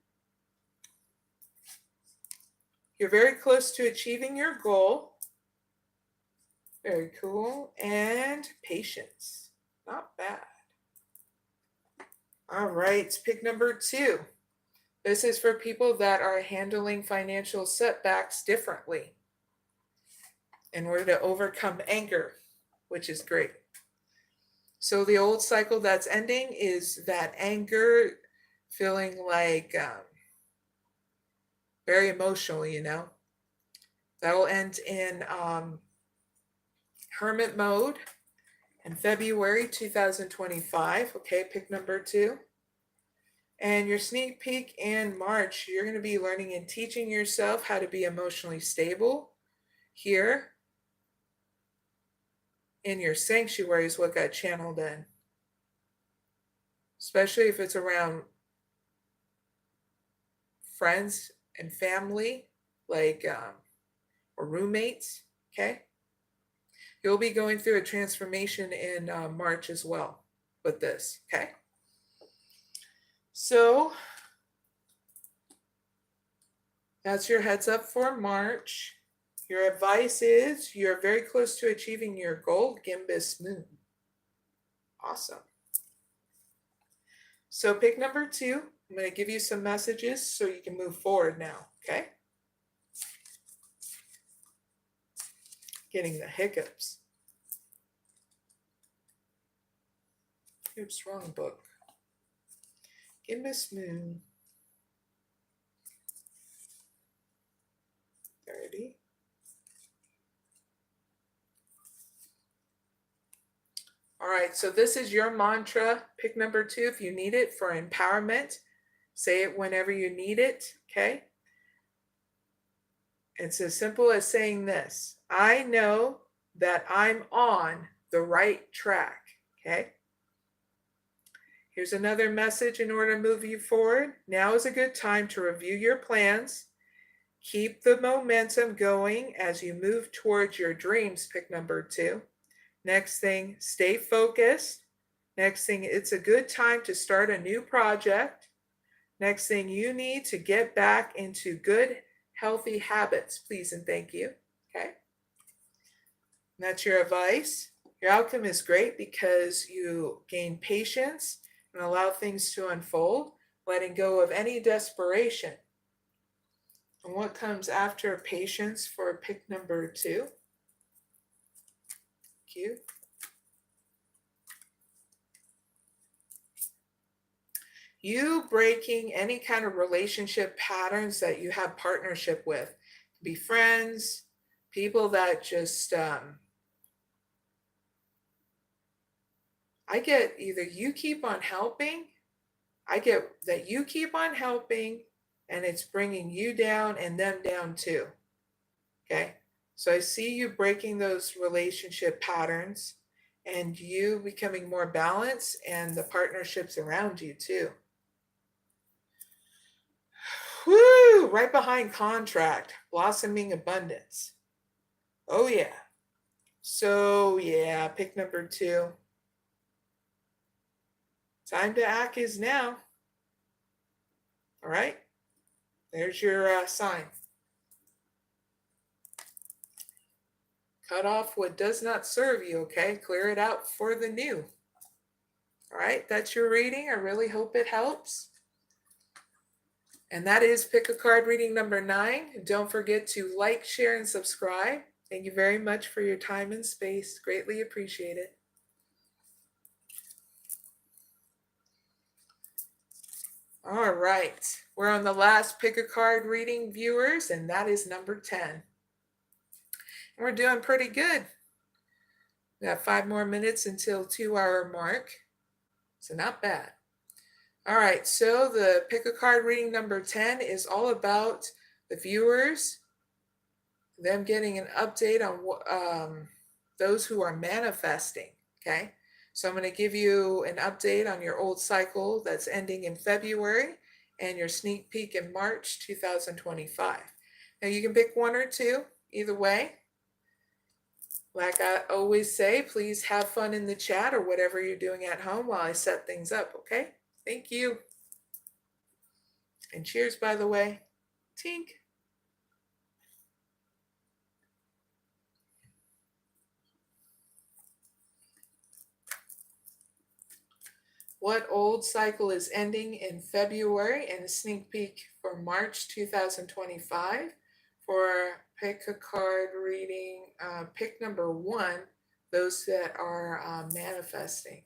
You're very close to achieving your goal. Very cool. And patience. Not bad. All right, pick number 2. This is for people that are handling financial setbacks differently in order to overcome anger, which is great. So the old cycle that's ending is that anger, feeling like very emotional, you know. That'll end in hermit mode in February 2025. Okay, pick number 2. And your sneak peek in March, you're going to be learning and teaching yourself how to be emotionally stable here in your sanctuary is what got channeled in. Especially if it's around friends and family, like or roommates, okay? You'll be going through a transformation in March as well with this, okay? So that's your heads up for March. Your advice is you're very close to achieving your goal, Gimbus Moon. Awesome. So pick number 2. I'm going to give you some messages so you can move forward now, okay? Getting the hiccups. Oops, wrong book. Gimbus Moon. 30. All right, so this is your mantra. Pick number 2 if you need it for empowerment. Say it whenever you need it, okay? It's as simple as saying this. I know that I'm on the right track, okay? Here's another message in order to move you forward. Now is a good time to review your plans. Keep the momentum going as you move towards your dreams, pick number 2. Next thing, stay focused. Next thing, it's a good time to start a new project. Next thing, you need to get back into good, healthy habits, please and thank you. Okay? And that's your advice. Your outcome is great because you gain patience and allow things to unfold, letting go of any desperation. And what comes after patience for pick number 2? You. You breaking any kind of relationship patterns that you have partnership with. Be friends, people that just, I get either you keep on helping, I get that you keep on helping and it's bringing you down and them down too. Okay? So I see you breaking those relationship patterns and you becoming more balanced and the partnerships around you too. Woo! Right behind contract, blossoming abundance. Oh yeah. So yeah, pick number 2. Time to act is now. All right? There's your sign. Cut off what does not serve you, okay? Clear it out for the new. All right, that's your reading. I really hope it helps. And that is Pick a Card reading number 9. Don't forget to like, share, and subscribe. Thank you very much for your time and space. Greatly appreciate it. All right, we're on the last Pick a Card reading, viewers, and that is number 10. We're doing pretty good. We got 5 more minutes until 2-hour mark. So not bad. All right, so the pick a card reading number 10 is all about the viewers, them getting an update on those who are manifesting, okay? So I'm going to give you an update on your old cycle that's ending in February and your sneak peek in March 2025. Now you can pick one or two, either way. Like I always say, please have fun in the chat or whatever you're doing at home while I set things up, okay? Thank you. And cheers, by the way. Tink. What old cycle is ending in February and a sneak peek for March 2025? For pick a card reading, pick number 1, those that are manifesting.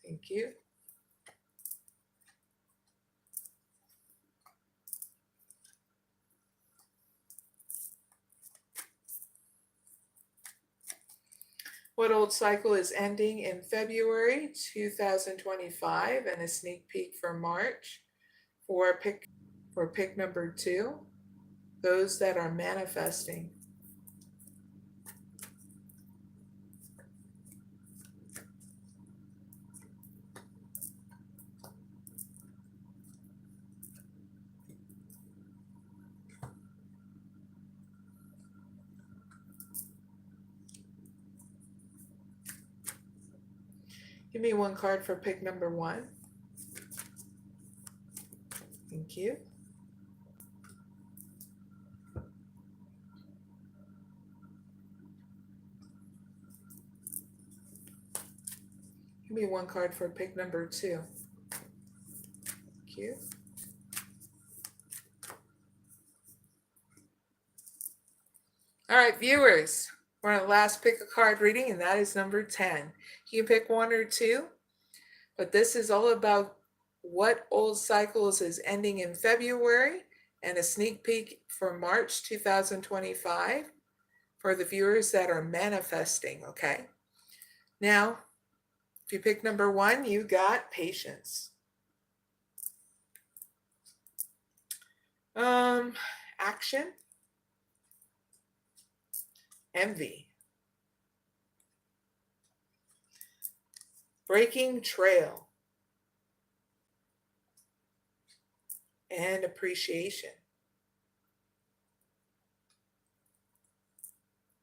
Thank you. What old cycle is ending in February 2025 and a sneak peek for March? For pick number 2, those that are manifesting. Give me one card for pick number 1. Thank you. Give me one card for pick number 2. Thank you. All right, viewers, we're on the last pick a card reading, and that is number 10. You can pick one or two, but this is all about what old cycles is ending in February and a sneak peek for March 2025 for the viewers that are manifesting, okay? Now, if you pick number 1, you got patience. Action. Envy. Breaking trail. And appreciation.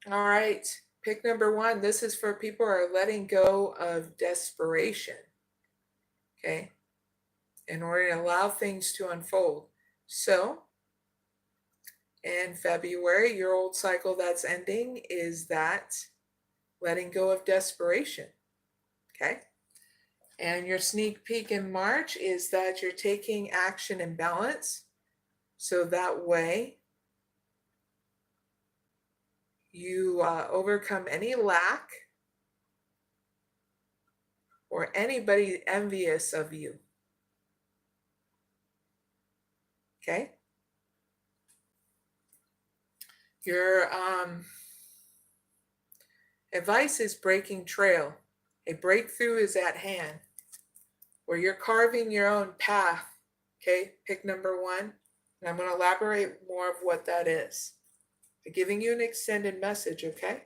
All right, pick number 1. This is for people who are letting go of desperation, okay, in order to allow things to unfold. So, in February, your old cycle that's ending is that letting go of desperation, okay? And your sneak peek in March is that you're taking action and balance, so that way you overcome any lack or anybody envious of you. Okay? Your advice is breaking trail. A breakthrough is at hand, where you're carving your own path. Okay? Pick number 1. And I'm going to elaborate more of what that is. I'm giving you an extended message, okay?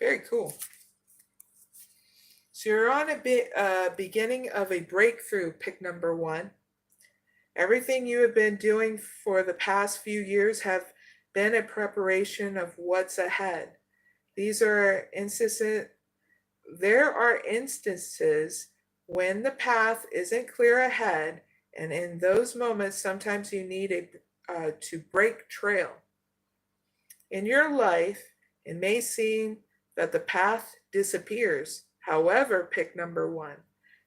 Very cool. So you're on a beginning of a breakthrough, pick number 1. Everything you have been doing for the past few years have been a preparation of what's ahead. There are instances when the path isn't clear ahead, and in those moments, sometimes you need to break trail. In your life, it may seem that the path disappears. However, pick number 1.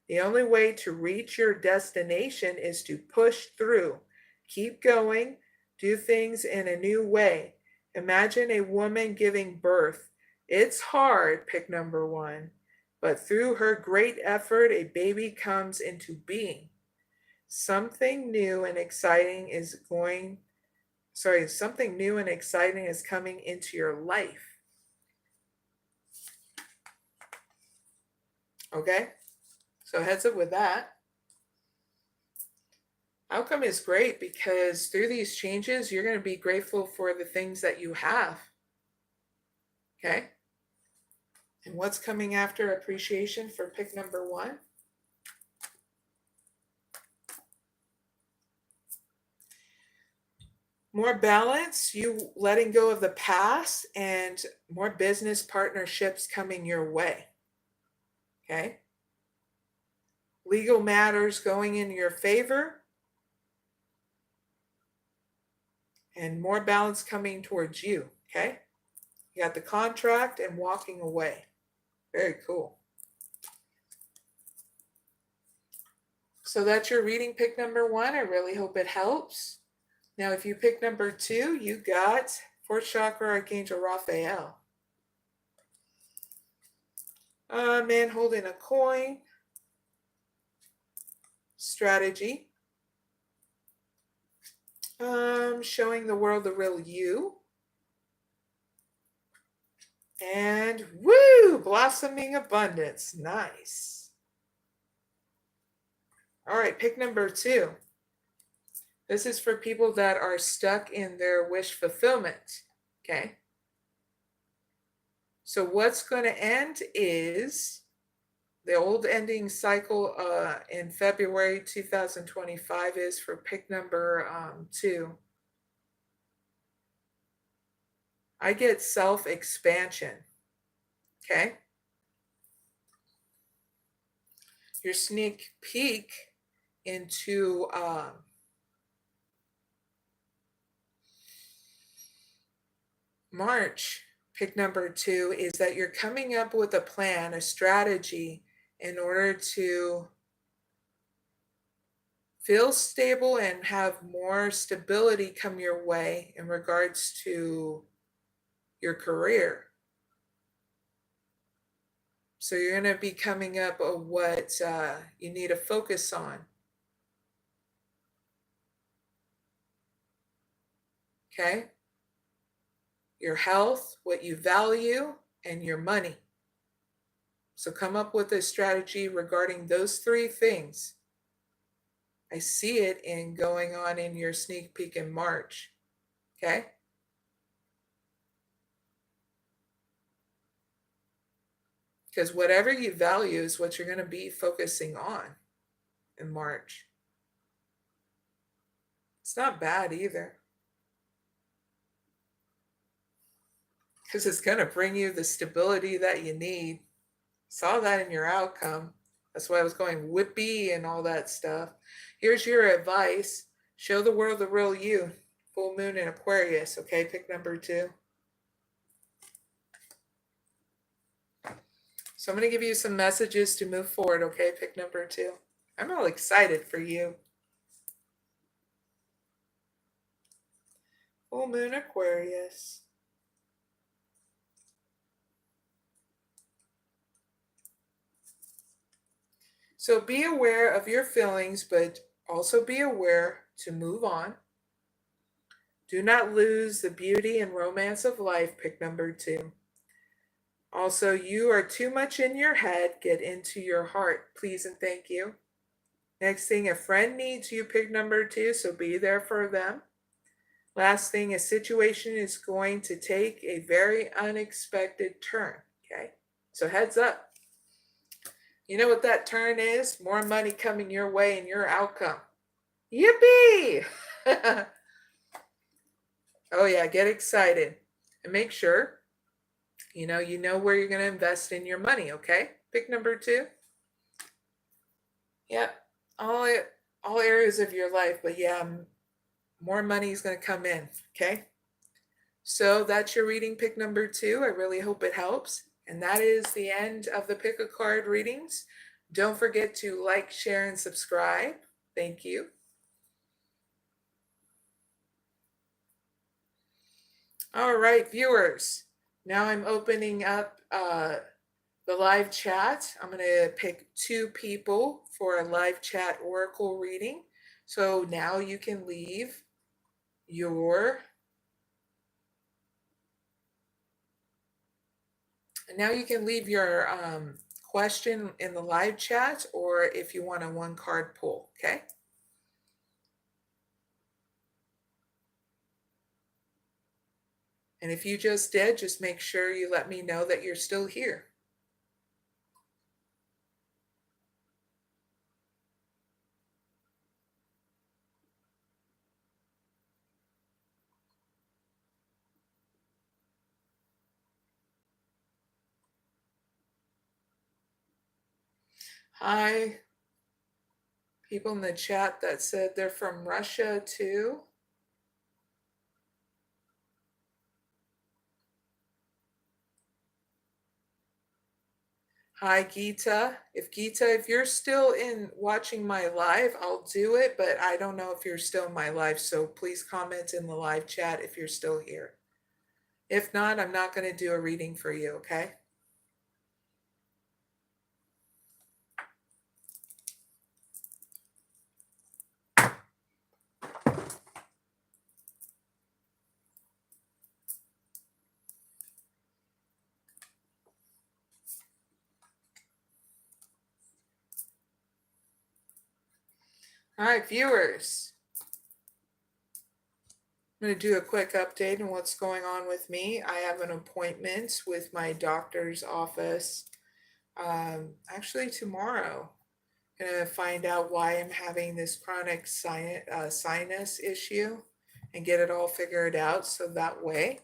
The only way to reach your destination is to push through. Keep going. Do things in a new way. Imagine a woman giving birth. It's hard, pick number 1. But through her great effort, a baby comes into being. Something new and exciting is going something new and exciting is coming into your life. Okay? So heads up with that. Outcome is great because through these changes, you're going to be grateful for the things that you have. Okay? And what's coming after appreciation for pick number 1? More balance, you letting go of the past, and more business partnerships coming your way. Okay? Legal matters going in your favor, and more balance coming towards you. Okay? You got the contract and walking away. Very cool. So that's your reading pick number 1. I really hope it helps. Now, if you pick number 2, you got 4th chakra Archangel Raphael. Man holding a coin. Strategy. Showing the world the real you. And woo! Blossoming abundance. Nice. All right, pick number 2. This is for people that are stuck in their wish fulfillment. Okay. So what's going to end is the old ending cycle in February 2025 is for pick number 2. I get self-expansion. Okay. Your sneak peek into March, pick number 2, is that you're coming up with a plan, a strategy in order to feel stable and have more stability come your way in regards to your career. So you're going to be coming up with what you need to focus on. Okay? Your health, what you value, and your money. So come up with a strategy regarding those 3 things. I see it in going on in your sneak peek in March. Okay? Because whatever you value is what you're going to be focusing on in March. It's not bad either. Because it's going to bring you the stability that you need. Saw that in your outcome. That's why I was going whippy and all that stuff. Here's your advice. Show the world the real you. Full moon in Aquarius. Okay, pick number 2. So I'm going to give you some messages to move forward. Okay, pick number 2. I'm all excited for you. Full moon Aquarius. So be aware of your feelings, but also be aware to move on. Do not lose the beauty and romance of life, pick number 2. Also, you are too much in your head. Get into your heart, please and thank you. Next thing, a friend needs you, pick number 2, so be there for them. Last thing, a situation is going to take a very unexpected turn, okay? So heads up. You know what that turn is? More money coming your way and your outcome. Yippee! Oh yeah, get excited. And make sure, you know where you're going to invest in your money, okay? Pick number 2. Yep, all areas of your life, but yeah, more money is going to come in, okay? So that's your reading pick number 2. I really hope it helps. And that is the end of the pick a card readings. Don't forget to like, share, and subscribe. Thank you. All right, viewers. Now I'm opening up the live chat. I'm going to pick 2 people for a live chat oracle reading. So now you can leave and now you can leave your question in the live chat, or if you want a one card pull, okay? And if you just did, just make sure you let me know that you're still here. Hi, people in the chat that said they're from Russia too. Hi, Geeta. If you're still in watching my live, I'll do it, but I don't know if you're still in my live, so please comment in the live chat if you're still here. If not, I'm not going to do a reading for you, okay? All right, viewers. I'm going to do a quick update on what's going on with me. I have an appointment with my doctor's office actually tomorrow. I'm going to find out why I'm having this chronic sinus issue and get it all figured out, so that way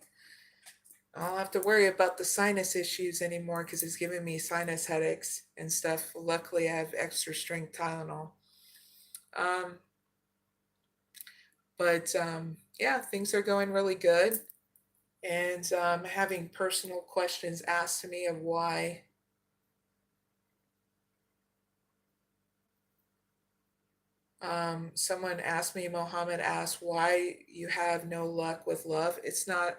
I don't have to worry about the sinus issues anymore, because it's giving me sinus headaches and stuff. Luckily, I have extra strength Tylenol. Yeah, things are going really good. And having personal questions asked to me of why someone asked me, Mohammed asked, why you have no luck with love. It's not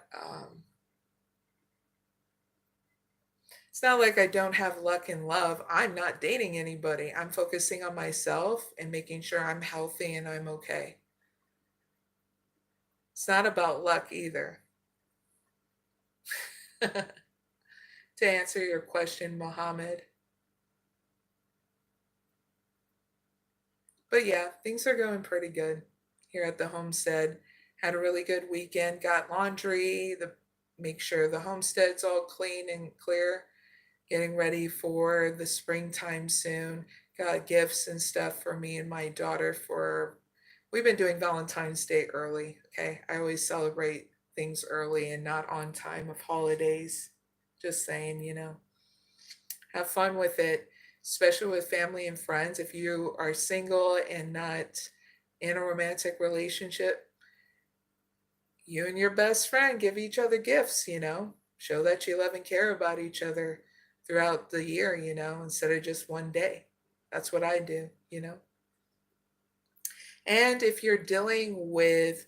like I don't have luck in love. I'm not dating anybody. I'm focusing on myself and making sure I'm healthy and I'm okay. It's not about luck either. To answer your question, Mohammed. But yeah, things are going pretty good here at the homestead. Had a really good weekend. Got laundry, make sure the homestead's all clean and clear. Getting ready for the springtime soon. Got gifts and stuff for me and my daughter we've been doing Valentine's Day early, okay? I always celebrate things early and not on time of holidays. Just saying, have fun with it, especially with family and friends. If you are single and not in a romantic relationship, you and your best friend give each other gifts, show that you love and care about each other throughout the year, instead of just one day. That's what I do. And if you're dealing with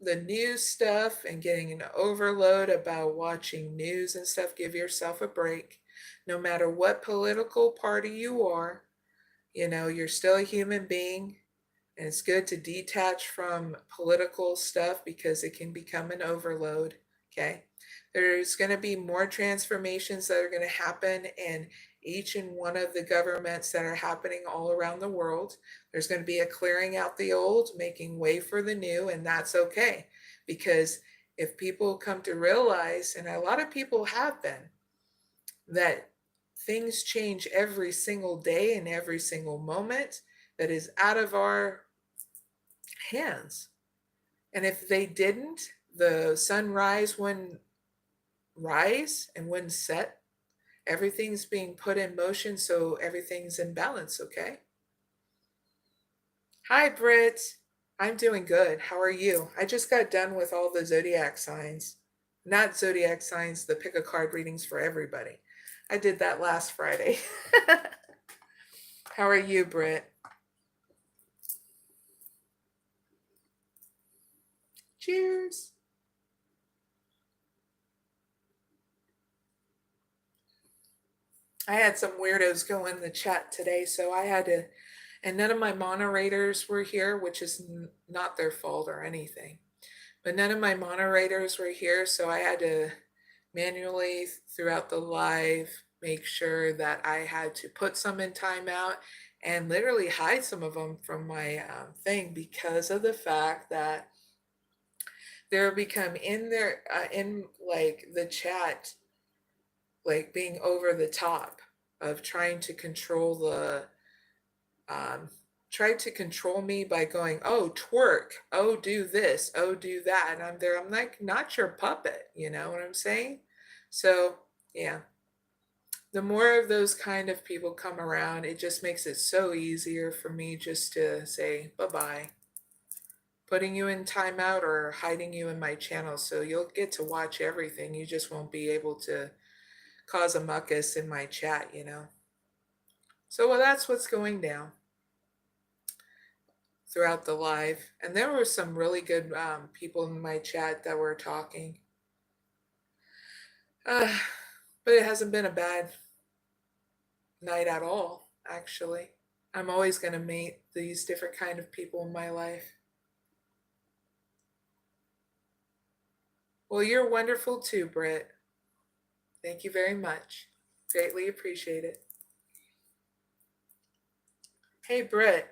the news stuff and getting an overload about watching news and stuff, give yourself a break. No matter what political party you are, you're still a human being, and it's good to detach from political stuff because it can become an overload, okay? There's going to be more transformations that are going to happen in each and one of the governments that are happening all around the world. There's going to be a clearing out the old, making way for the new, and that's okay. Because if people come to realize, and a lot of people have been, that things change every single day and every single moment, that is out of our hands. And if they didn't, the sunrise wouldn't rise and wouldn't set. Everything's being put in motion, so everything's in balance, okay? Hi, Britt. I'm doing good. How are you? I just got done with all the zodiac signs. Not zodiac signs, the pick a card readings for everybody. I did that last Friday. How are you, Britt? Cheers. I had some weirdos go in the chat today, so I had to And none of my moderators were here, which is not their fault or anything. But none of my moderators were here, so I had to manually throughout the live make sure that I had to put some in timeout and literally hide some of them from my thing because of the fact that they're become in their in like the chat, like being over the top of trying to control the tried to control me by going, oh, twerk, oh, do this, oh, do that. And I'm there, I'm like, not your puppet, you know what I'm saying? So, yeah, the more of those kind of people come around, it just makes it so easier for me just to say bye-bye. Putting you in timeout or hiding you in my channel so you'll get to watch everything. You just won't be able to cause a muckus in my chat, you know? So, well, that's what's going down throughout the live. And there were some really good people in my chat that were talking. But it hasn't been a bad night at all, actually. I'm always going to meet these different kind of people in my life. Well, you're wonderful too, Britt. Thank you very much. Greatly appreciate it. Hey, Britt,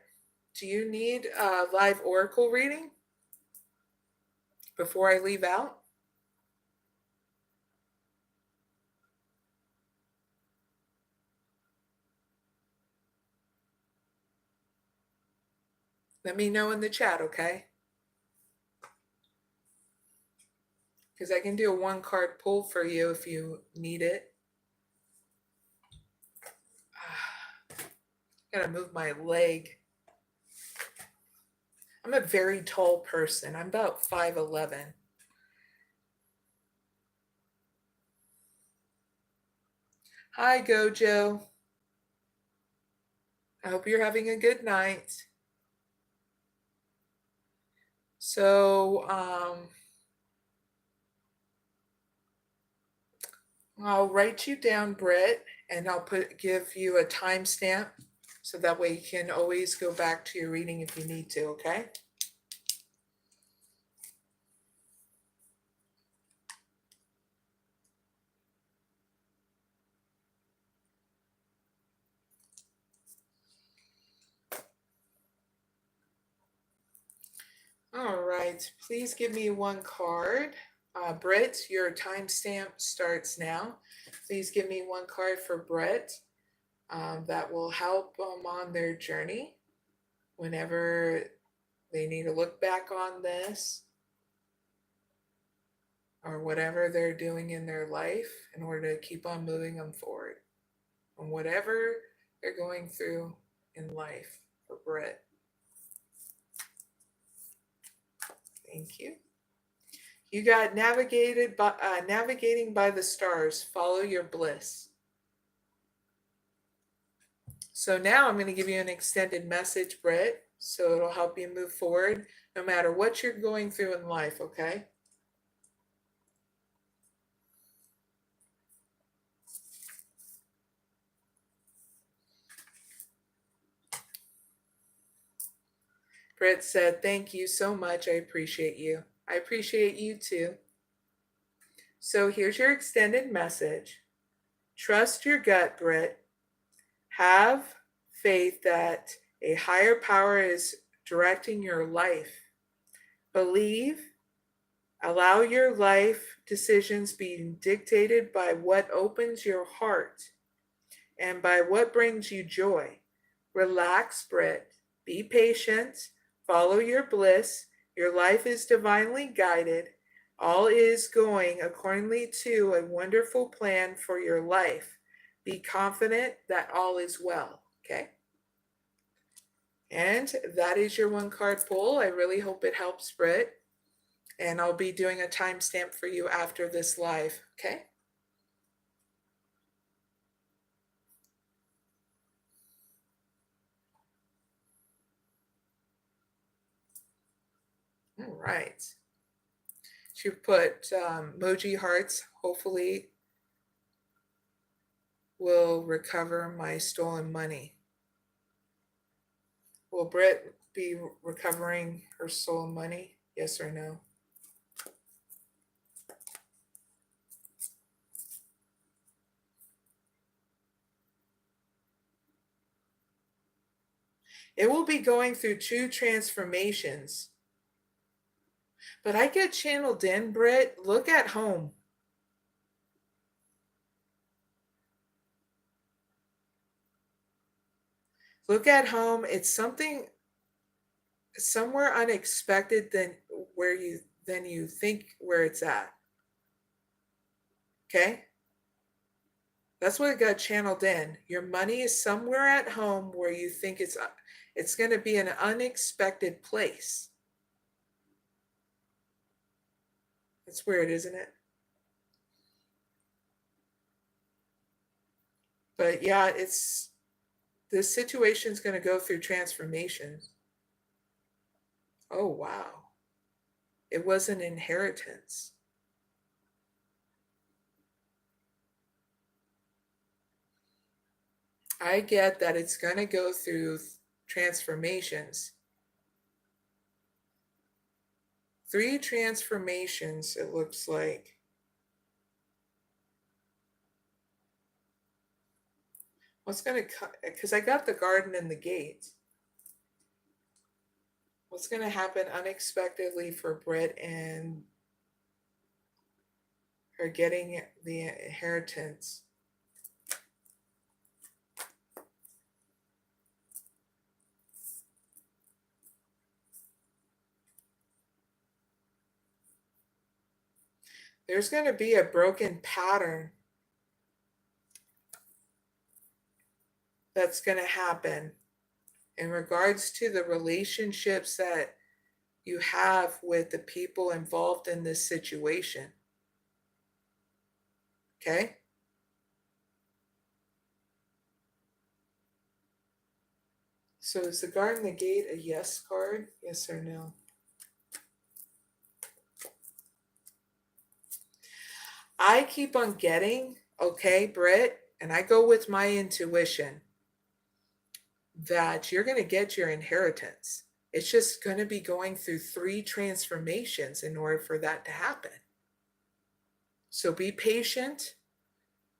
do you need a live oracle reading before I leave out? Let me know in the chat, okay? Because I can do a one card pull for you if you need it. Gotta move my leg. I'm a very tall person. I'm about 5'11". Hi, Gojo. I hope you're having a good night. So, I'll write you down, Britt, and I'll give you a timestamp so that way you can always go back to your reading if you need to, okay? All right, please give me one card. Britt, your timestamp starts now. Please give me one card for Britt that will help them on their journey whenever they need to look back on this or whatever they're doing in their life in order to keep on moving them forward on whatever they're going through in life for Britt. Thank you. You got navigating by the stars. Follow your bliss. So now I'm going to give you an extended message, Britt, so it'll help you move forward no matter what you're going through in life, okay? Britt said, thank you so much. I appreciate you. I appreciate you too. So here's your extended message. Trust your gut, Britt. Have faith that a higher power is directing your life. Believe, allow your life decisions being dictated by what opens your heart and by what brings you joy. Relax, Britt. Be patient. Follow your bliss. Your life is divinely guided. All is going accordingly to a wonderful plan for your life. Be confident that all is well, okay? And that is your one card pull. I really hope it helps, Britt. And I'll be doing a timestamp for you after this live, okay? All right. She put emoji hearts. Hopefully will recover my stolen money. Will Britt be recovering her soul money? Yes or no? It will be going through 2 transformations. But I get channeled in, Britt. Look at home. Look at home. It's something somewhere unexpected than you think where it's at. Okay? That's what it got channeled in. Your money is somewhere at home where you think it's going to be an unexpected place. That's weird, isn't it? But yeah, this situation's going to go through transformations. Oh, wow. It was an inheritance. I get that it's going to go through transformations. 3 transformations, it looks like. What's going to, because I got the garden and the gate. What's going to happen unexpectedly for Britt and her getting the inheritance? There's going to be a broken pattern that's going to happen in regards to the relationships that you have with the people involved in this situation. Okay? So is the guard and the gate a yes card? Yes or no? I keep on getting, okay, Britt, and I go with my intuition that you're going to get your inheritance. It's just going to be going through 3 transformations in order for that to happen. So be patient,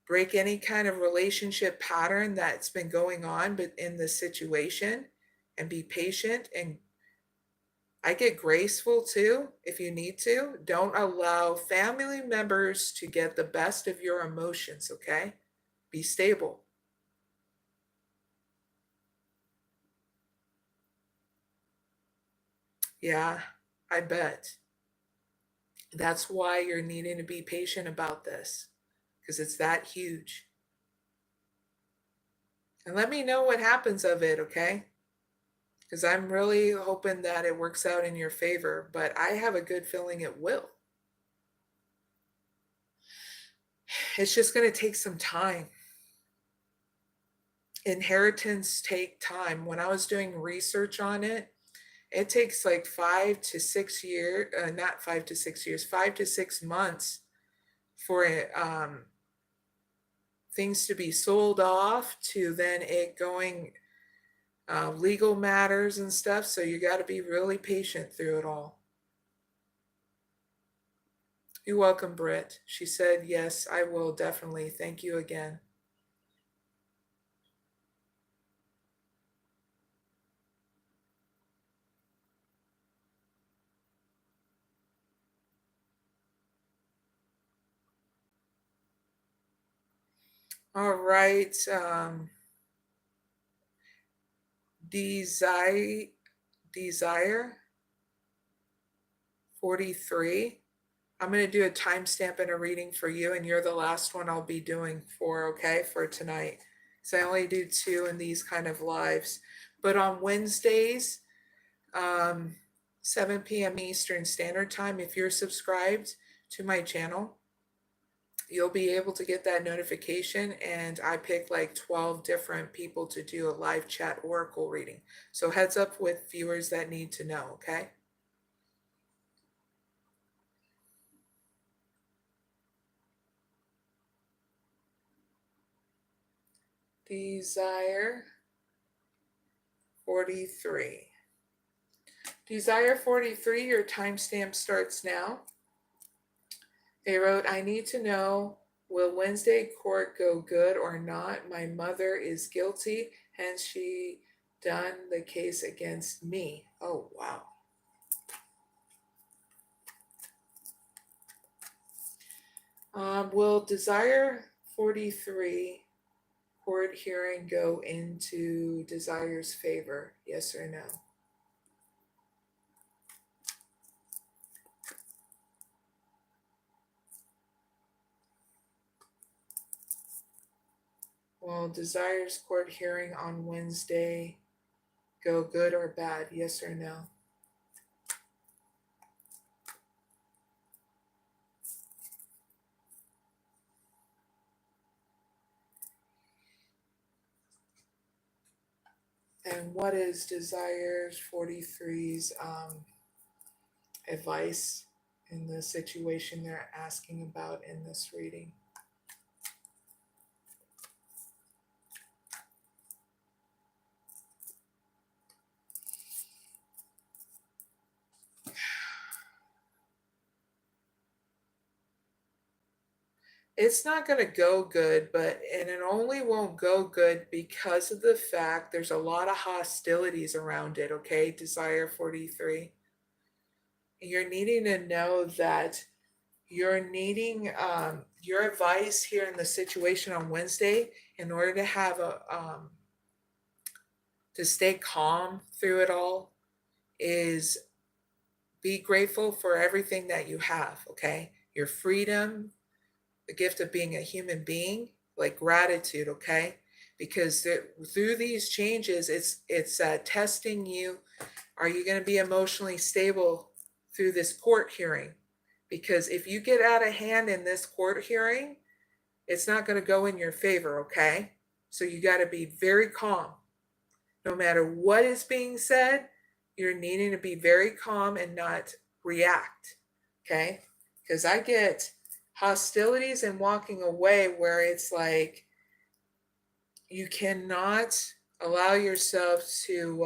break any kind of relationship pattern that's been going on but in this situation, and be patient. And I get graceful too if you need to. Don't allow family members to get the best of your emotions, okay? Be stable. Yeah, I bet. That's why you're needing to be patient about this, because it's that huge. And let me know what happens of it, okay? Because I'm really hoping that it works out in your favor, but I have a good feeling it will. It's just going to take some time. Inheritance take time. When I was doing research on it, it takes like 5 to 6 years, not 5 to 6 years, 5 to 6 months for it, things to be sold off to then it going legal matters and stuff. So you got to be really patient through it all. You're welcome, Britt. She said, yes, I will definitely. Thank you again. All right. Desire 43. I'm going to do a timestamp and a reading for you, and you're the last one I'll be doing for, okay, for tonight. So I only do 2 in these kind of lives. But on Wednesdays, 7 p.m. Eastern Standard Time, if you're subscribed to my channel, you'll be able to get that notification, and I pick like 12 different people to do a live chat oracle reading. So heads up with viewers that need to know, okay? Desire 43. Desire 43, your timestamp starts now. They wrote, I need to know, will Wednesday court go good or not? My mother is guilty, hence she done the case against me. Oh, wow. Will Desire 43 court hearing go into Desire's favor? Yes or no? Will Desire's court hearing on Wednesday go good or bad? Yes or no? And what is Desire 43's advice in the situation they're asking about in this reading? It's not going to go good, and it only won't go good because of the fact there's a lot of hostilities around it, okay? Desire 43. You're needing to know that you're needing your advice here in the situation on Wednesday in order to have to stay calm through it all is be grateful for everything that you have, okay? Your freedom, the gift of being a human being, like gratitude, okay? Because through these changes, it's testing you. Are you going to be emotionally stable through this court hearing? Because if you get out of hand in this court hearing, it's not going to go in your favor, okay? So you got to be very calm. No matter what is being said, you're needing to be very calm and not react, okay? Because I get hostilities and walking away where it's like you cannot allow yourself to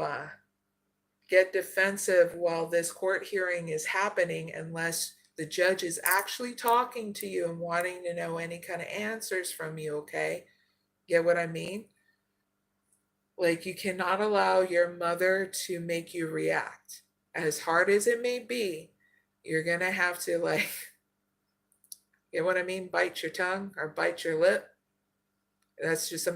get defensive while this court hearing is happening unless the judge is actually talking to you and wanting to know any kind of answers from you, okay? Get what I mean? Like, you cannot allow your mother to make you react. As hard as it may be, you're going to have to, like, get what I mean? Bite your tongue or bite your lip. That's just a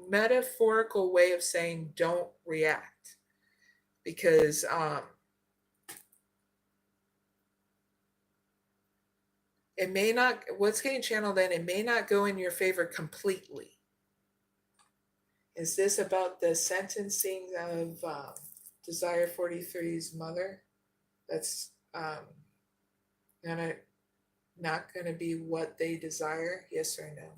metaphorical way of saying don't react. Because it may not, what's getting channeled in, it may not go in your favor completely. Is this about the sentencing of Desire 43's mother? That's not going to be what they desire? Yes or no?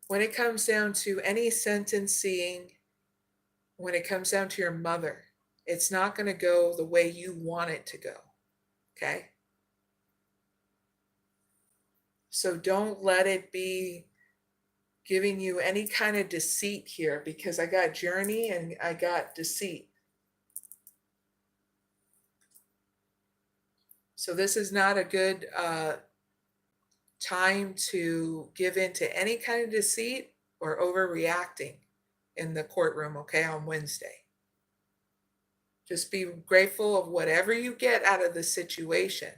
When it comes down to any sentencing, when it comes down to your mother, it's not going to go the way you want it to go. Okay? So don't let it be giving you any kind of deceit here, because I got journey and I got deceit. So this is not a good time to give in to any kind of deceit or overreacting in the courtroom, okay, on Wednesday. Just be grateful of whatever you get out of the situation,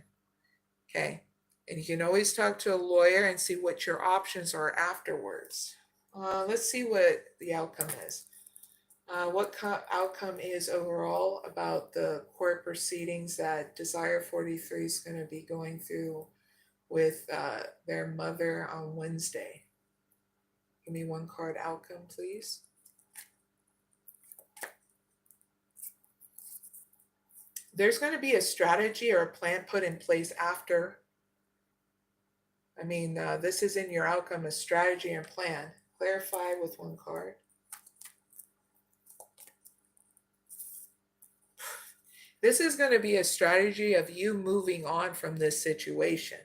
okay? And you can always talk to a lawyer and see what your options are afterwards. Let's see what the outcome is. What outcome is overall about the court proceedings that Desire 43 is going to be going through with their mother on Wednesday? Give me one card outcome, please. There's going to be a strategy or a plan put in place after. I mean, this is in your outcome, a strategy and plan. Clarify with one card. This is going to be a strategy of you moving on from this situation.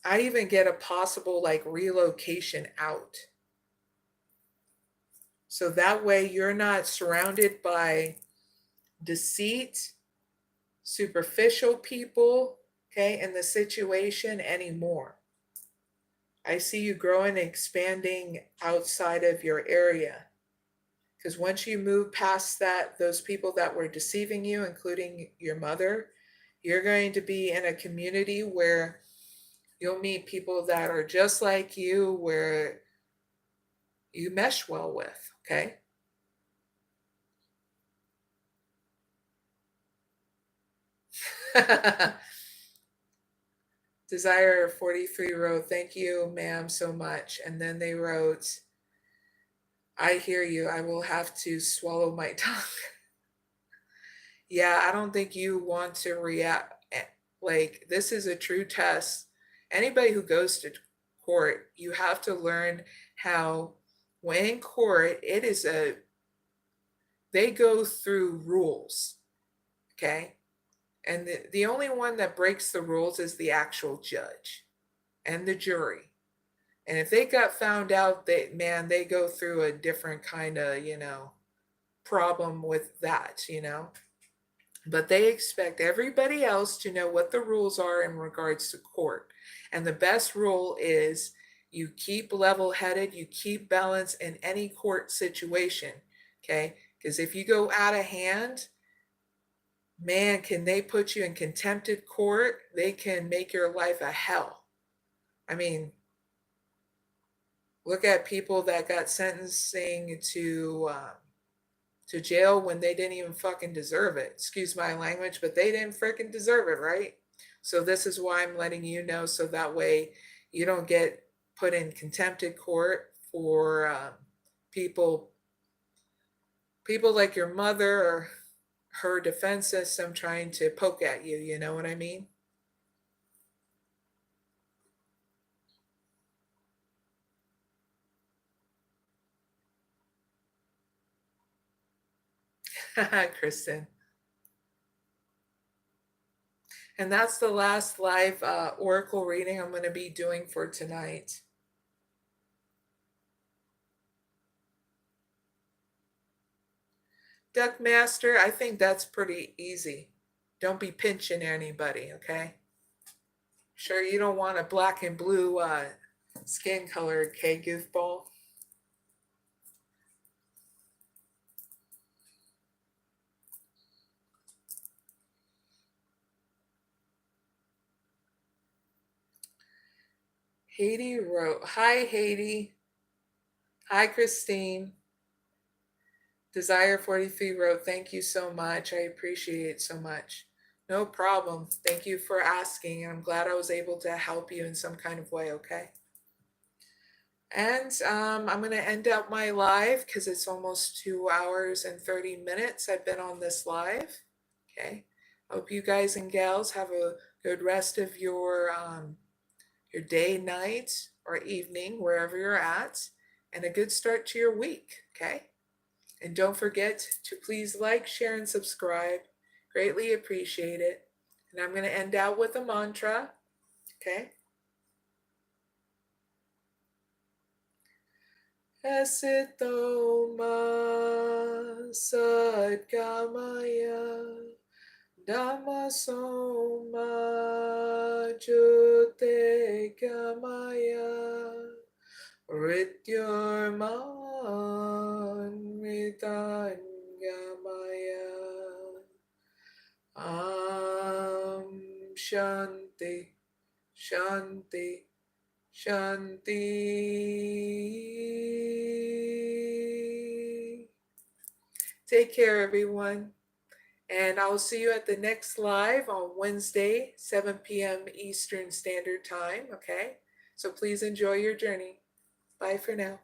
I even get a possible like relocation out. So that way you're not surrounded by deceit, superficial people, okay, in the situation anymore. I see you growing and expanding outside of your area. Because once you move past that, those people that were deceiving you, including your mother, you're going to be in a community where you'll meet people that are just like you, where you mesh well with, okay? Desire 43 wrote, thank you, ma'am, so much. And then they wrote, I hear you. I will have to swallow my tongue. Yeah, I don't think you want to react. Like, this is a true test. Anybody who goes to court, you have to learn how, when in court, they go through rules, okay? And the only one that breaks the rules is the actual judge and the jury. And if they got found out, man, they go through a different kind of, problem with that, But they expect everybody else to know what the rules are in regards to court. And the best rule is you keep level headed, you keep balance in any court situation, okay? Because if you go out of hand, man, can they put you in contempted court? They can make your life a hell. I mean, look at people that got sentencing to jail when they didn't even fucking deserve it. Excuse my language, but they didn't freaking deserve it, right? So this is why I'm letting you know, so that way you don't get put in contempted court for people like your mother or her defense system trying to poke at you. You know what I mean? Kristen. And that's the last live oracle reading I'm going to be doing for tonight. Duck Master, I think that's pretty easy. Don't be pinching anybody, okay? Sure, you don't want a black and blue skin color, okay, goofball? Haiti wrote, hi, Haiti. Hi, Christine. Desire 43 wrote, thank you so much. I appreciate it so much. No problem. Thank you for asking. And I'm glad I was able to help you in some kind of way, okay? And I'm going to end up my live because it's almost 2 hours and 30 minutes I've been on this live. Okay. Hope you guys and gals have a good rest of your day, night, or evening, wherever you're at, and a good start to your week. Okay. And don't forget to please like, share, and subscribe. Greatly appreciate it. And I'm going to end out with a mantra. Okay. Esito ma 𝐖ᴇʟᴄᴏᴍᴇ Dhammaso ma jyotigamaya Mrityurmanritangamaya Shanti Shanti Shanti. Take care, everyone. And I'll see you at the next live on Wednesday, 7 p.m. Eastern Standard Time. Okay? So please enjoy your journey. Bye for now.